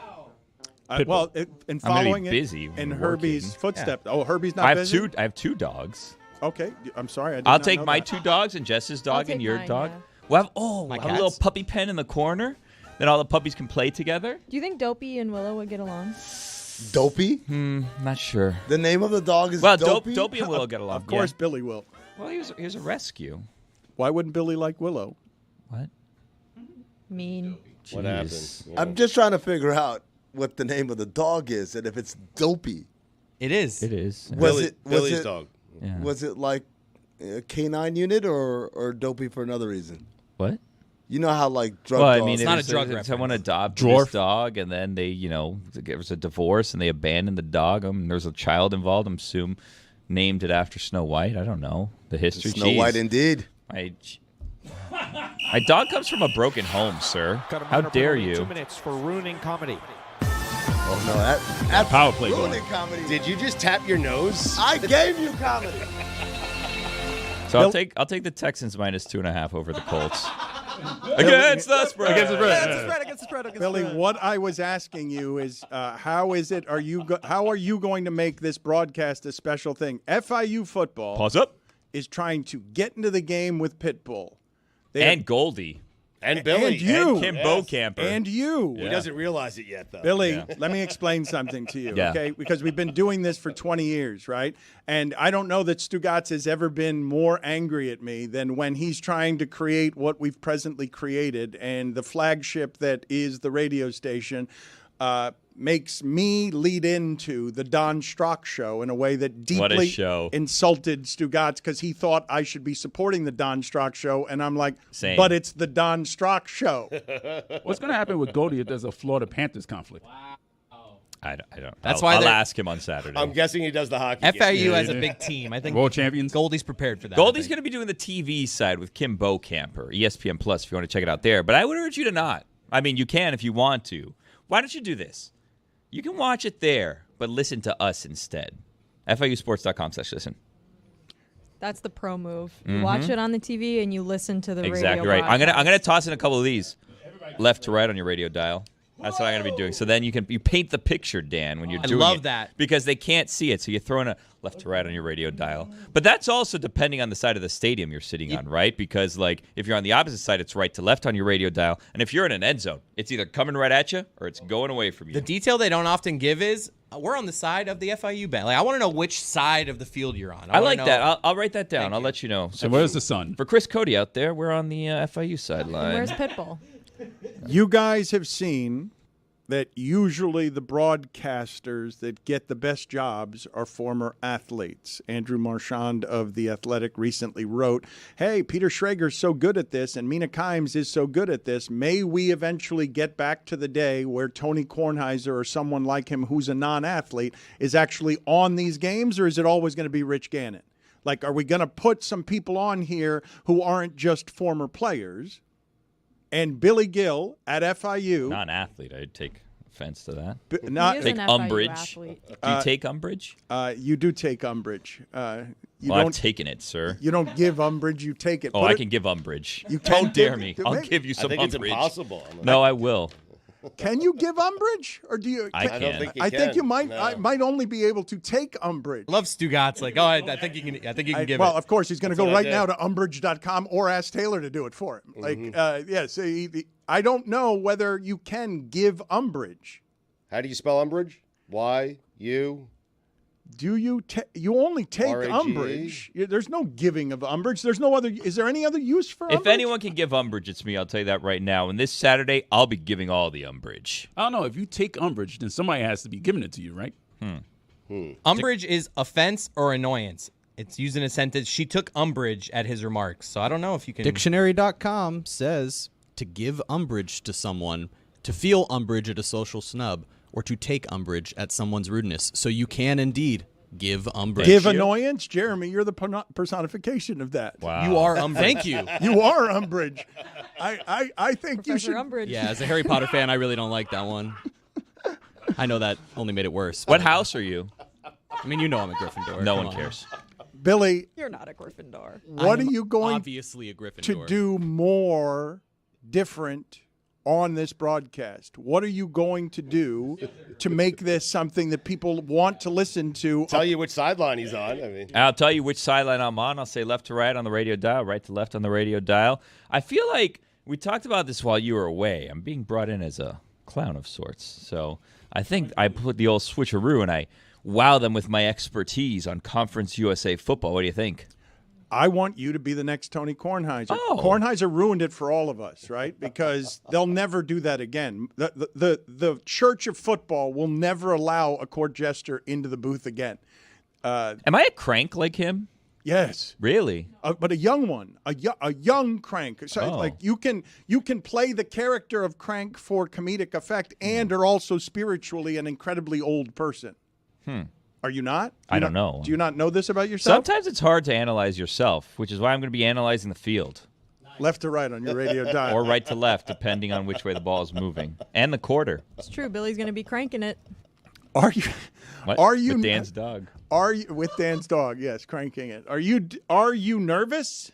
Well, in I'm following gonna be busy in working. Herbie's footsteps. Yeah. Oh, Herbie's not busy? I have 2 dogs. Okay, I'm sorry. I'll take my 2 dogs and Jess's dog and your dog. yeah. We'll have a little puppy pen in the corner. Then all the puppies can play together. Do you think Dopey and Willow would get along? Dopey? Not sure. The name of the dog is Well, Dopey? Dopey and Willow get along. Of course, Billy will. Well, he was a rescue. Why wouldn't Billy like Willow? What? Mean. What happened? Yeah. I'm just trying to figure out what the name of the dog is and if it's Dopey. It is. It is. Billy's dog. Yeah. Was it like a canine unit or Dopey for another reason? What? You know how like drug Well, dogs. I mean, It's it not was a drug someone reference. adopted this dog, and then they, there was a divorce, and they abandoned the dog. There was a child involved. I'm assume named it after Snow White. I don't know the history. Snow White, indeed. My dog comes from a broken home, sir. How dare you? 2 minutes for ruining comedy. Oh no, that's Power play going. ruining comedy. Did you just tap your nose? I gave you comedy. So I'll take the Texans minus 2.5 over the Colts. Against the spread. Against the spread. Billy, what I was asking you is, how are you going to make this broadcast a special thing? FIU football Pause up. is trying to get into the game with Pitbull. And Goldie. And Billy. And you. And Kim Bocamper. And you. He doesn't realize it yet, though. Billy, let me explain something to you, Yeah. okay? Because we've been doing this for 20 years, right? And I don't know that Stugotz has ever been more angry at me than when he's trying to create what we've presently created. And the flagship that is the radio station makes me lead into the Don Strock show in a way that deeply insulted Stugotz because he thought I should be supporting the Don Strock show. And I'm like, Same. but it's the Don Strock show. What's going to happen with Goldie if there's a Florida Panthers conflict? I don't. That's I'll, why I'll they're- ask him on Saturday. I'm guessing he does the hockey FIU game. has a big team. I think World champions. Goldie's prepared for that. Goldie's going to be doing the TV side with Kim Bocamper, ESPN Plus, if you want to check it out there. But I would urge you to not. I mean, you can if you want to. Why don't you do this? You can watch it there, but listen to us instead. FIUsports.com/listen. That's the pro move. You watch it on the TV and you listen to the Exactly radio right. I'm broadcast. gonna toss in a couple of these, left to right on your radio dial. That's what I'm gonna be doing. So then you paint the picture, Dan, when you're doing it. I love that. Because they can't see it. So you're throwing a left to right on your radio dial. But that's also depending on the side of the stadium you're sitting on, right? Because like if you're on the opposite side, it's right to left on your radio dial. And if you're in an end zone, it's either coming right at you or it's going away from you. The detail they don't often give is we're on the side of the FIU band. Like I want to know which side of the field you're on. I wanna like know- that. I'll write that down. I'll let you know. So where's the sun? For Chris Cody out there, we're on the FIU sideline. And where's Pitbull? You guys have seen that usually the broadcasters that get the best jobs are former athletes. Andrew Marchand of The Athletic recently wrote, hey, Peter Schrager's so good at this and Mina Kimes is so good at this. May we eventually get back to the day where Tony Kornheiser or someone like him who's a non-athlete is actually on these games, or is it always going to be Rich Gannon? Like, are we going to put some people on here who aren't just former players? And Billy Gill at FIU. Not an athlete. I'd take offense to that. Not take umbrage. Do you take umbrage? You do take umbrage. I've taken it, sir. You don't give umbrage. You take it. Oh, I can give umbrage. You don't can dare me. I'll give you some I think umbrage. it's impossible. No, I will. Can you give umbrage, or do you? I don't think you I think can. you might. No. I might only be able to take umbrage. Love Stugotz. Like, I think you can. I think you can give well, it. of course, he's going to go what I right did. now to umbrage.com or ask Taylor to do it for him. Like, so I don't know whether you can give umbrage. How do you spell umbrage? Y-U? Do you? You only take R-A-G-E? umbrage. There's no giving of umbrage. There's no other. Is there any other use for If umbrage? anyone can give umbrage, it's me. I'll tell you that right now. And this Saturday, I'll be giving all the umbrage. I don't know. If you take umbrage, then somebody has to be giving it to you, right? Umbrage is offense or annoyance. It's used in a sentence. She took umbrage at his remarks. So I don't know if you can. Dictionary.com says to give umbrage to someone, to feel umbrage at a social snub, or to take umbrage at someone's rudeness. So you can indeed give umbrage. Give annoyance, Jeremy. You're the personification of that. Wow. You are umbrage. Thank you. You are umbrage. I think you Professor should. Umbridge. Yeah, as a Harry Potter fan, I really don't like that one. I know that only made it worse. What house are you? I mean, you know I'm a Gryffindor. No Come one on. cares. Billy, You're not a Gryffindor. what I'm are you going obviously a Gryffindor. to do more different on this broadcast? What are you going to do to make this something that people want to listen to? Tell you which sideline he's on. I mean, I'll tell you which sideline I'm on. I'll say left to right on the radio dial, right to left on the radio dial. I feel like we talked about this while you were away. I'm being brought in as a clown of sorts. So I think I put the old switcheroo and I wow them with my expertise on Conference USA football. What do you think? I want you to be the next Tony Kornheiser. Oh. Kornheiser ruined it for all of us, right? Because they'll never do that again. The Church of Football will never allow a court jester into the booth again. Am I a crank like him? Yes. Really? But a young one, a young crank. So like you can play the character of crank for comedic effect and are also spiritually an incredibly old person. Are you not? I don't know. Do you not know this about yourself? Sometimes it's hard to analyze yourself, which is why I'm going to be analyzing the field. Left to right on your radio dial. Or right to left, depending on which way the ball is moving. And the quarter. It's true. Billy's going to be cranking it. Are you? What? Are you? With Dan's dog. Are you with Dan's dog? Yes, cranking it. Are you nervous?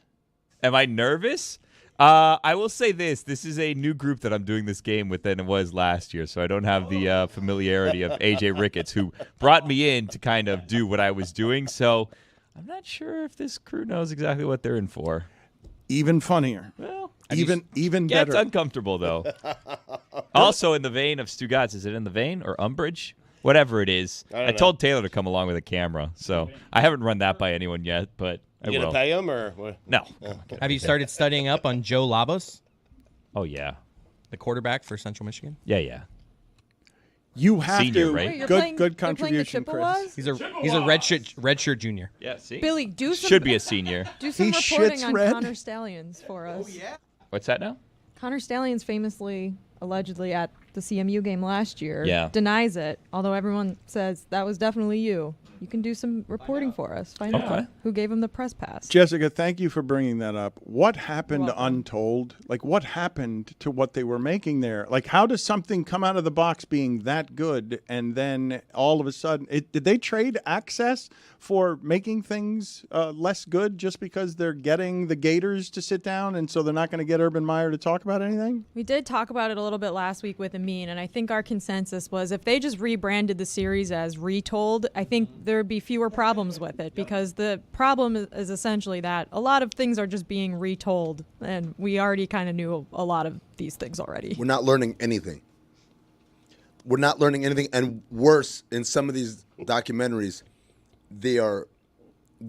Am I nervous? I will say this. This is a new group that I'm doing this game with than it was last year, so I don't have the familiarity of AJ Ricketts, who brought me in to kind of do what I was doing. So I'm not sure if this crew knows exactly what they're in for. Even funnier. Well, even yeah, better. it's uncomfortable, though. Also in the vein of Stugotz. Is it in the vein or umbrage? Whatever it is. I told Taylor to come along with a camera, so I haven't run that by anyone yet, but I you will. gonna pay him or what? No. Have you started studying up on Joe Labos, Oh, yeah. the quarterback for Central Michigan? Yeah. You have Senior, to. right? Wait, you're good playing the contribution, Chris. Chippewas? He's a redshirt junior. Yeah, see? Billy, do some Should be a senior. do some He reporting shits on red? Connor Stallions for us. Oh yeah. What's that now? Connor Stallions famously, allegedly at the CMU game last year, Yeah. denies it. Although everyone says that was definitely you. You can do some reporting for us. Find out who gave him the press pass. Jessica, thank you for bringing that up. What happened to welcome. Untold? Like, what happened to what they were making there? Like, how does something come out of the box being that good and then all of a sudden, did they trade access for making things less good just because they're getting the Gators to sit down and so they're not going to get Urban Meyer to talk about anything? We did talk about it a little bit last week with Amin, and I think our consensus was if they just rebranded the series as Retold, I think there'd be fewer problems with it, because the problem is essentially that a lot of things are just being retold, and we already kind of knew a lot of these things already. We're not learning anything. And worse, in some of these documentaries, they are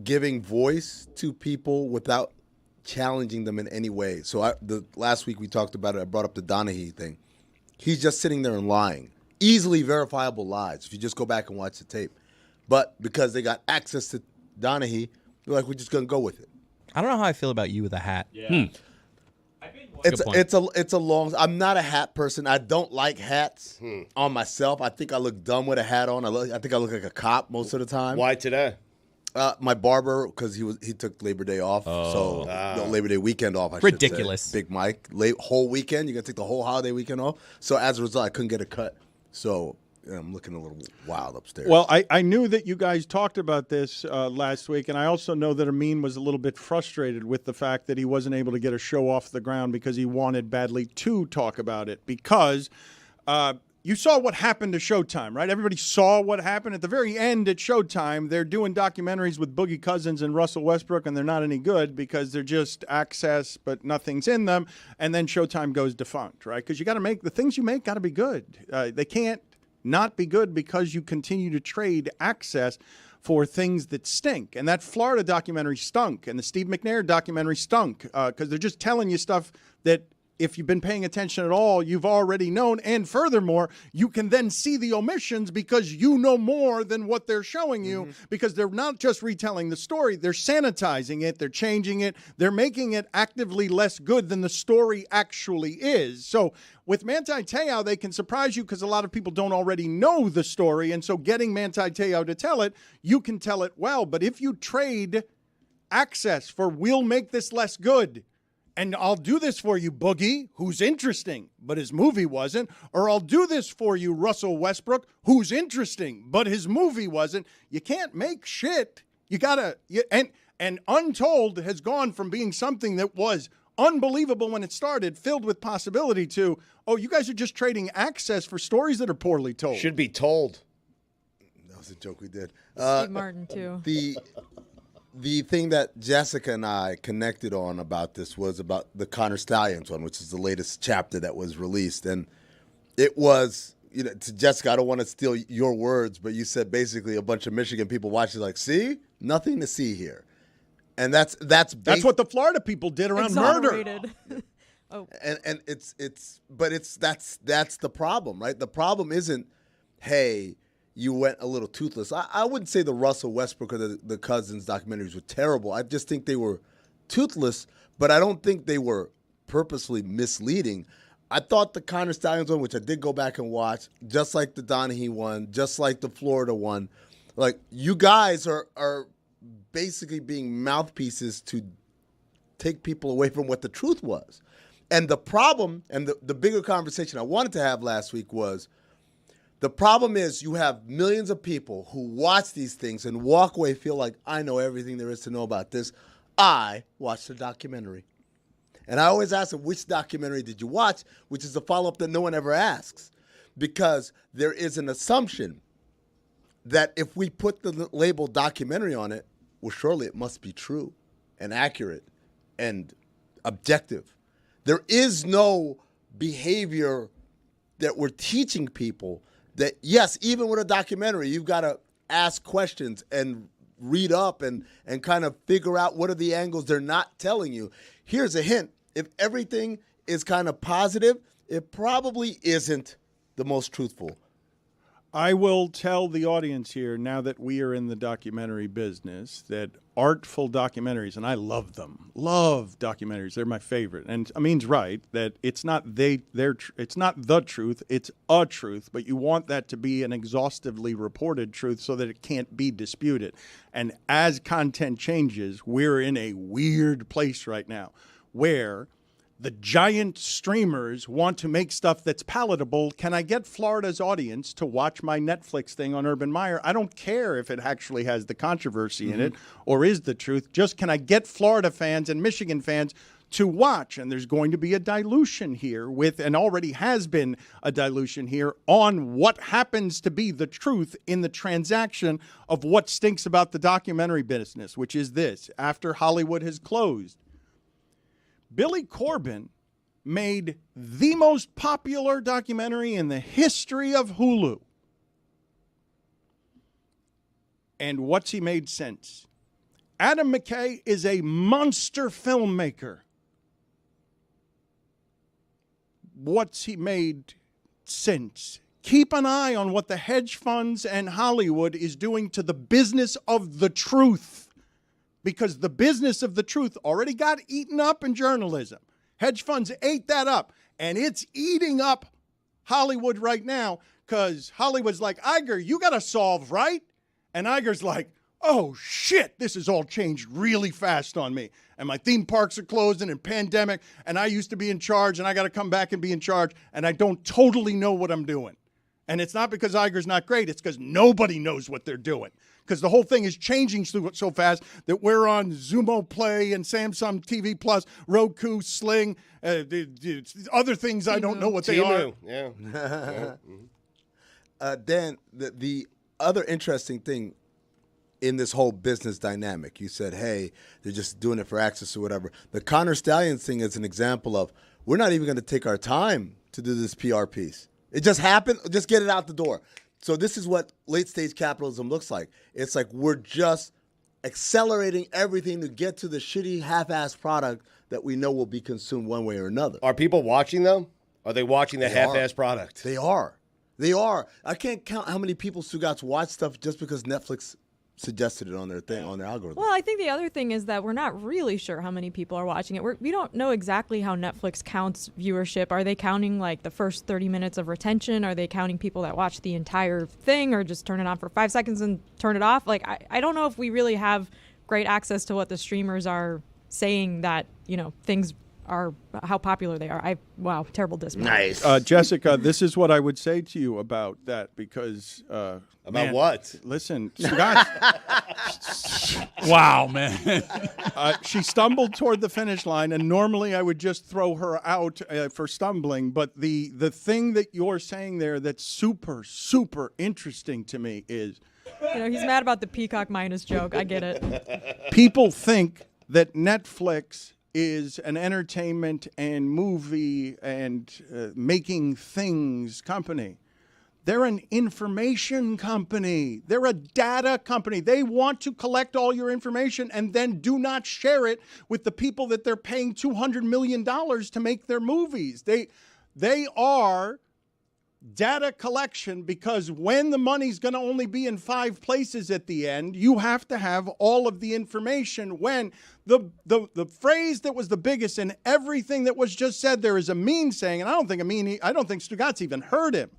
giving voice to people without challenging them in any way. So the last week we talked about it. I brought up the Donaghy thing. he's just sitting there and lying. Easily verifiable lies if you just go back and watch the tape. But because they got access to Donaghy, they're like, we're just going to go with it. I don't know how I feel about you with a hat. Yeah. It's a long. I'm not a hat person. I don't like hats on myself. I think I look dumb with a hat on. I think I look like a cop most of the time. Why today? My barber, because he took Labor Day off, so no, Labor Day weekend off. Ridiculous. Should say. Big Mike, whole weekend. You're gonna take the whole holiday weekend off. So as a result, I couldn't get a cut. So I'm looking a little wild upstairs. Well, I knew that you guys talked about this last week, and I also know that Amin was a little bit frustrated with the fact that he wasn't able to get a show off the ground because he wanted badly to talk about it. Because you saw what happened to Showtime, right? Everybody saw what happened. At the very end at Showtime, they're doing documentaries with Boogie Cousins and Russell Westbrook, and they're not any good because they're just access, but nothing's in them. And then Showtime goes defunct, right? Because you got to make the things you make got to be good. They can't not be good because you continue to trade access for things that stink. And that Florida documentary stunk, and the Steve McNair documentary stunk because they're just telling you stuff that if you've been paying attention at all, you've already known. And furthermore, you can then see the omissions because you know more than what they're showing you because they're not just retelling the story. They're sanitizing it. They're changing it. They're making it actively less good than the story actually is. So with Manti Te'o, they can surprise you because a lot of people don't already know the story. And so getting Manti Te'o to tell it, you can tell it well. But if you trade access for we'll make this less good, and I'll do this for you, Boogie, who's interesting, but his movie wasn't. Or I'll do this for you, Russell Westbrook, who's interesting, but his movie wasn't. You can't make shit. You gotta, and Untold has gone from being something that was unbelievable when it started, filled with possibility, to, oh, you guys are just trading access for stories that are poorly told. Should be told. That was a joke we did. Steve Martin, too. The thing that Jessica and I connected on about this was about the Connor Stallions one, which is the latest chapter that was released. And it was, to Jessica, I don't want to steal your words, but you said basically a bunch of Michigan people watching like, see? Nothing to see here. And that's what the Florida people did around murder. And that's the problem, right? The problem isn't, hey, you went a little toothless. I wouldn't say the Russell Westbrook or the Cousins documentaries were terrible. I just think they were toothless, but I don't think they were purposely misleading. I thought the Connor Stallions one, which I did go back and watch, just like the Donaghy one, just like the Florida one, like you guys are basically being mouthpieces to take people away from what the truth was. And the problem, and the bigger conversation I wanted to have last week was, the problem is you have millions of people who watch these things and walk away, feel like, I know everything there is to know about this. I watched the documentary. And I always ask them, which documentary did you watch? Which is the follow-up that no one ever asks. Because there is an assumption that if we put the label documentary on it, well, surely it must be true and accurate and objective. There is no behavior that we're teaching people that, yes, even with a documentary, you've got to ask questions and read up and kind of figure out what are the angles they're not telling you. Here's a hint. If everything is kind of positive, it probably isn't the most truthful. I will tell the audience here, now that we are in the documentary business, that artful documentaries, and I love them, love documentaries. They're my favorite. And Amin's right that it's not it's not the truth, it's a truth, but you want that to be an exhaustively reported truth so that it can't be disputed. And as content changes, we're in a weird place right now where the giant streamers want to make stuff that's palatable. Can I get Florida's audience to watch my Netflix thing on Urban Meyer? I don't care if it actually has the controversy in it or is the truth. Just can I get Florida fans and Michigan fans to watch? And there's going to be a dilution here and already has been a dilution here on what happens to be the truth in the transaction of what stinks about the documentary business, which is this. After Hollywood has closed, Billy Corben made the most popular documentary in the history of Hulu. And what's he made since? Adam McKay is a monster filmmaker. What's he made absence. Keep an eye on what the hedge funds and Hollywood is doing to the business of the truth, because the business of the truth already got eaten up in journalism. Hedge funds ate that up, and it's eating up Hollywood right now, because Hollywood's like, Iger, you got to solve, right? And Iger's like, oh, shit, this has all changed really fast on me. And my theme parks are closing and pandemic, and I used to be in charge, and I got to come back and be in charge, and I don't totally know what I'm doing. And it's not because Iger's not great. It's because nobody knows what they're doing. Because the whole thing is changing so fast that we're on Xumo Play and Samsung TV Plus, Roku, Sling, other things I don't know what they are. Yeah. Dan, the other interesting thing in this whole business dynamic, you said, hey, they're just doing it for access or whatever. The Connor Stallions thing is an example of we're not even going to take our time to do this PR piece. It just happened. Just get it out the door. So this is what late-stage capitalism looks like. It's like we're just accelerating everything to get to the shitty half-assed product that we know will be consumed one way or another. Are people watching, though? Are they watching the half-assed product? They are. They are. I can't count how many people Stugotz watch stuff just because Netflix suggested it on their thing, on their algorithm. Well, I think the other thing is that we're not really sure how many people are watching it. We don't know exactly how Netflix counts viewership. Are they counting like the first 30 minutes of retention? Are they counting people that watch the entire thing or just turn it on for 5 seconds and turn it off? Like, I don't know if we really have great access to what the streamers are saying that, things are, how popular they are. Wow, terrible display. Nice. Jessica, this is what I would say to you about that, because about what? Listen, Stugotz. Wow, man. She stumbled toward the finish line, and normally I would just throw her out for stumbling. But the thing that you're saying there that's super, super interesting to me is, he's mad about the Peacock minus joke. I get it. People think that Netflix is an entertainment and movie and making things company. They're an information company. They're a data company. They want to collect all your information and then do not share it with the people that they're paying $200 million to make their movies. They are data collection, because when the money's going to only be in 5 places at the end, you have to have all of the information. When the phrase that was the biggest in everything that was just said, there is a meme saying, and I don't think Stugotz even heard him.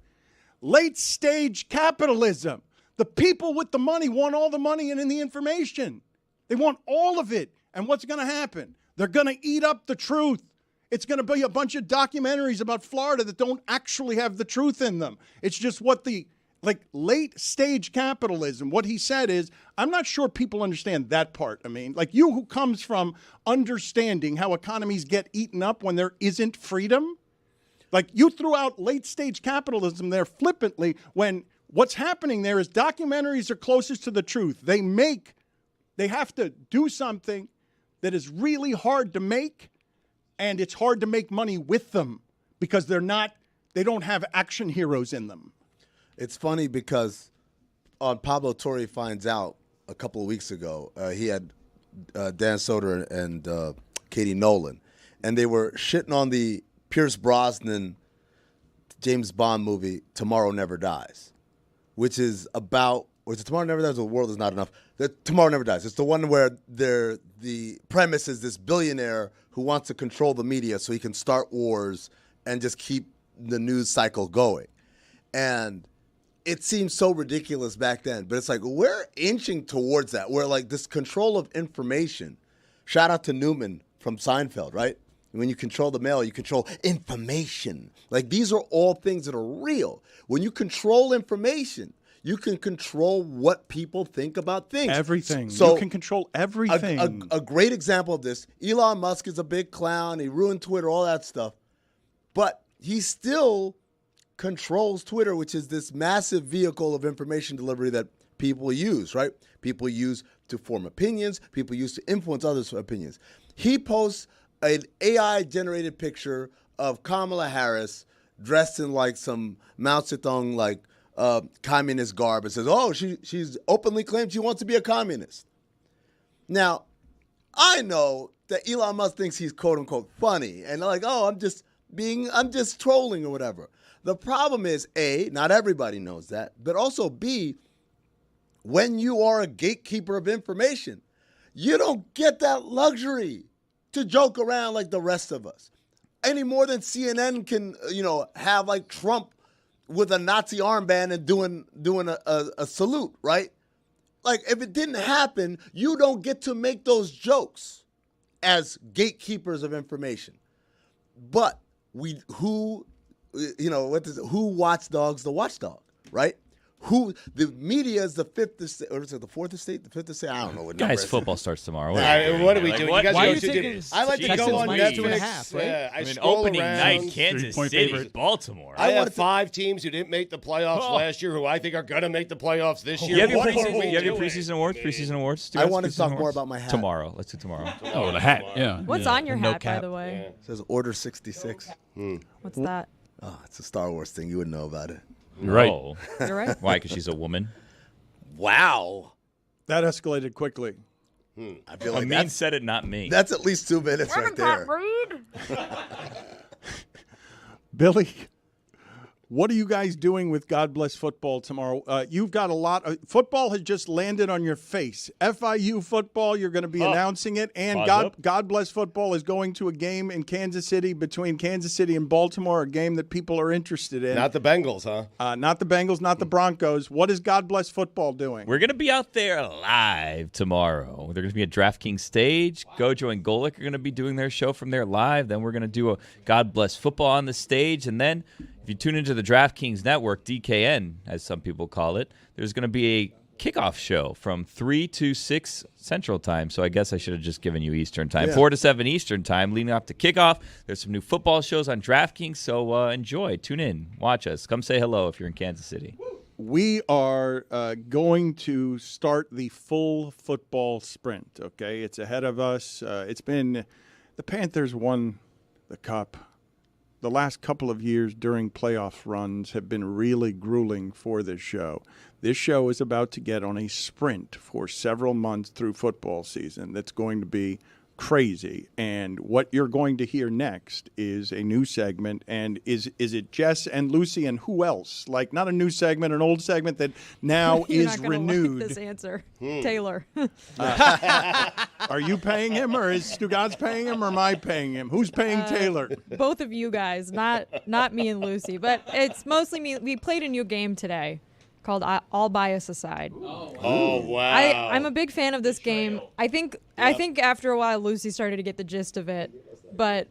Late stage capitalism. The people with the money want all the money and in the information. They want all of it. And what's going to happen? They're going to eat up the truth. It's going to be a bunch of documentaries about Florida that don't actually have the truth in them. It's just what late stage capitalism, what he said is, I'm not sure people understand that part. I mean, like you who comes from understanding how economies get eaten up when there isn't freedom. Like you threw out late stage capitalism there flippantly when what's happening there is documentaries are closest to the truth. They have to do something that is really hard to make, and it's hard to make money with them because they don't have action heroes in them. It's funny because on Pablo Torre Finds Out a couple of weeks ago, he had Dan Soder and Katie Nolan, and they were shitting on the Pierce Brosnan James Bond movie Tomorrow Never Dies, which is about, or is it Tomorrow Never Dies or The World Is Not Enough? Tomorrow Never Dies. It's the one where the premise is this billionaire who wants to control the media so he can start wars and just keep the news cycle going. And it seems so ridiculous back then, but it's like we're inching towards that, where like this control of information. Shout out to Newman from Seinfeld, right? When you control the mail, you control information. Like these are all things that are real. When you control information, you can control what people think about things. Everything. So you can control everything. A great example of this, Elon Musk is a big clown. He ruined Twitter, all that stuff. But he still controls Twitter, which is this massive vehicle of information delivery that people use, right? People use to form opinions. People use to influence others' opinions. He posts an AI-generated picture of Kamala Harris dressed in like some Mao Zedong like communist garb and says, oh, she's openly claimed she wants to be a communist. Now, I know that Elon Musk thinks he's quote-unquote funny and like, oh, I'm just I'm just trolling or whatever. The problem is, A, not everybody knows that, but also B, when you are a gatekeeper of information, you don't get that luxury to joke around like the rest of us. Any more than CNN can, have like Trump with a Nazi armband and doing a salute, right? Like, if it didn't happen, you don't get to make those jokes as gatekeepers of information. But who watchdogs the watchdog, right? The media is the fifth estate, or is it the fourth estate? The fifth estate? I don't know what number. Guys, football starts tomorrow. What are we doing? What? You guys Why go are you to thinking I like to go on Netflix. Right? Yeah, I mean, scroll opening around. night, Kansas 3-point City, favorite. Baltimore. I have 5 teams who didn't make the playoffs last year, who I think are going to make the playoffs this year. You have your What are we preseason awards? Preseason awards? I want to talk more about my hat. Tomorrow. Let's do tomorrow. Oh, the hat. Yeah. What's on your hat, by the way? It says Order 66. What's that? Oh, it's a Star Wars thing. You would know about it. You're right. Oh. You're right. Why? Because she's a woman? Wow. That escalated quickly. I feel like Amin said it, not me. that's at least 2 minutes right there. Billy, what are you guys doing with God Bless Football tomorrow? You've got a lot of football has just landed on your face. FIU football, you're going to be announcing it, and God Bless Football is going to a game in Kansas City between Kansas City and Baltimore, a game that people are interested in. Not the Bengals, huh? Not the Bengals, not the Broncos. What is God Bless Football doing? We're going to be out there live tomorrow. They're going to be at DraftKings stage. Gojo and Golick are going to be doing their show from there live. Then we're going to do a God Bless Football on the stage. And then if you tune into the DraftKings network, DKN, as some people call it, there's going to be a kickoff show from 3 to 6 Central Time. So I guess I should have just given you Eastern Time. Yeah. 4 to 7 Eastern Time leading up to kickoff. There's some new football shows on DraftKings, so enjoy. Tune in. Watch us. Come say hello if you're in Kansas City. We are going to start the full football sprint, okay? It's ahead of us. It's been the Panthers won the Cup. The last couple of years during playoff runs have been really grueling for this show. This show is about to get on a sprint for several months through football season that's going to be crazy. And what you're going to hear next is a new segment. And is it Jess and Lucy and who else? Like, not a new segment, an old segment that now You're is not gonna renewed. like this answer, Taylor. Are you paying him, or is Stugotz paying him, or am I paying him? Who's paying Taylor? Both of you guys, not me and Lucy, but it's mostly me. We played a new game today called All Bias Aside. Oh, wow. I'm a big fan of this game. I think after a while Lucy started to get the gist of it, but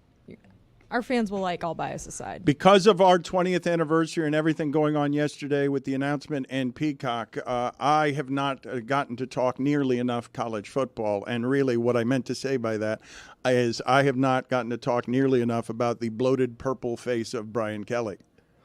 our fans will like All Bias Aside. Because of our 20th anniversary and everything going on yesterday with the announcement and Peacock, I have not gotten to talk nearly enough college football. And really what I meant to say by that is I have not gotten to talk nearly enough about the bloated purple face of Brian Kelly.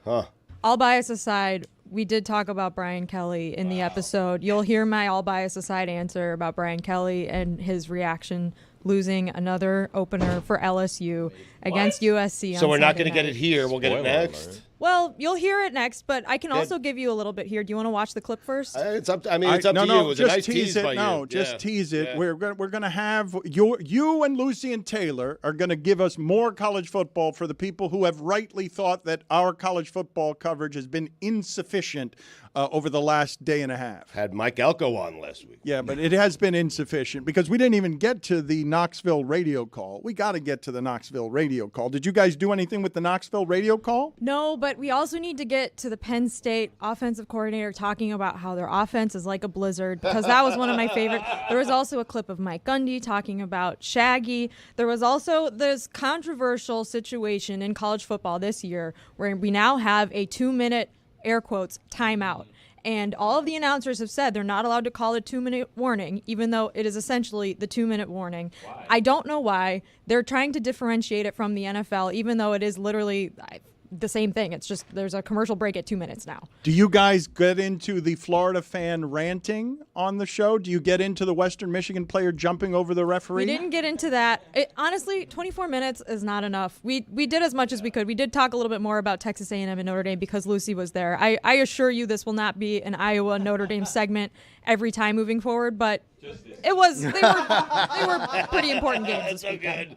Huh. All Bias Aside, we did talk about Brian Kelly in the episode. You'll hear my All Bias Aside answer about Brian Kelly and his reaction losing another opener for LSU against USC. So we're not going to get it here. We'll get it next. Well, you'll hear it next, but I can also give you a little bit here. Do you want to watch the clip first? It's up. It's up to you. It was a nice tease by you. Just tease it. Yeah. We're gonna have you and Lucy and Taylor are gonna give us more college football for the people who have rightly thought that our college football coverage has been insufficient over the last day and a half. Had Mike Elko on last week. Yeah, but it has been insufficient because we didn't even get to the Knoxville radio call. We got to get to the Knoxville radio call. Did you guys do anything with the Knoxville radio call? No, but we also need to get to the Penn State offensive coordinator talking about how their offense is like a blizzard, because that was one of my favorite. There was also a clip of Mike Gundy talking about Shaggy. There was also this controversial situation in college football this year where we now have a 2-minute, air quotes, timeout. And all of the announcers have said they're not allowed to call a 2-minute warning, even though it is essentially the 2-minute warning. Why? I don't know why. They're trying to differentiate it from the NFL, even though it is literally the same thing. It's just there's a commercial break at 2 minutes now. Do you guys get into the Florida fan ranting on the show? Do you get into the Western Michigan player jumping over the referee? We didn't get into that. Honestly, 24 minutes is not enough. We did as much as we could. We did talk a little bit more about Texas A&M and Notre Dame because Lucy was there. I assure you this will not be an Iowa Notre Dame segment every time moving forward, but they were pretty important games this weekend.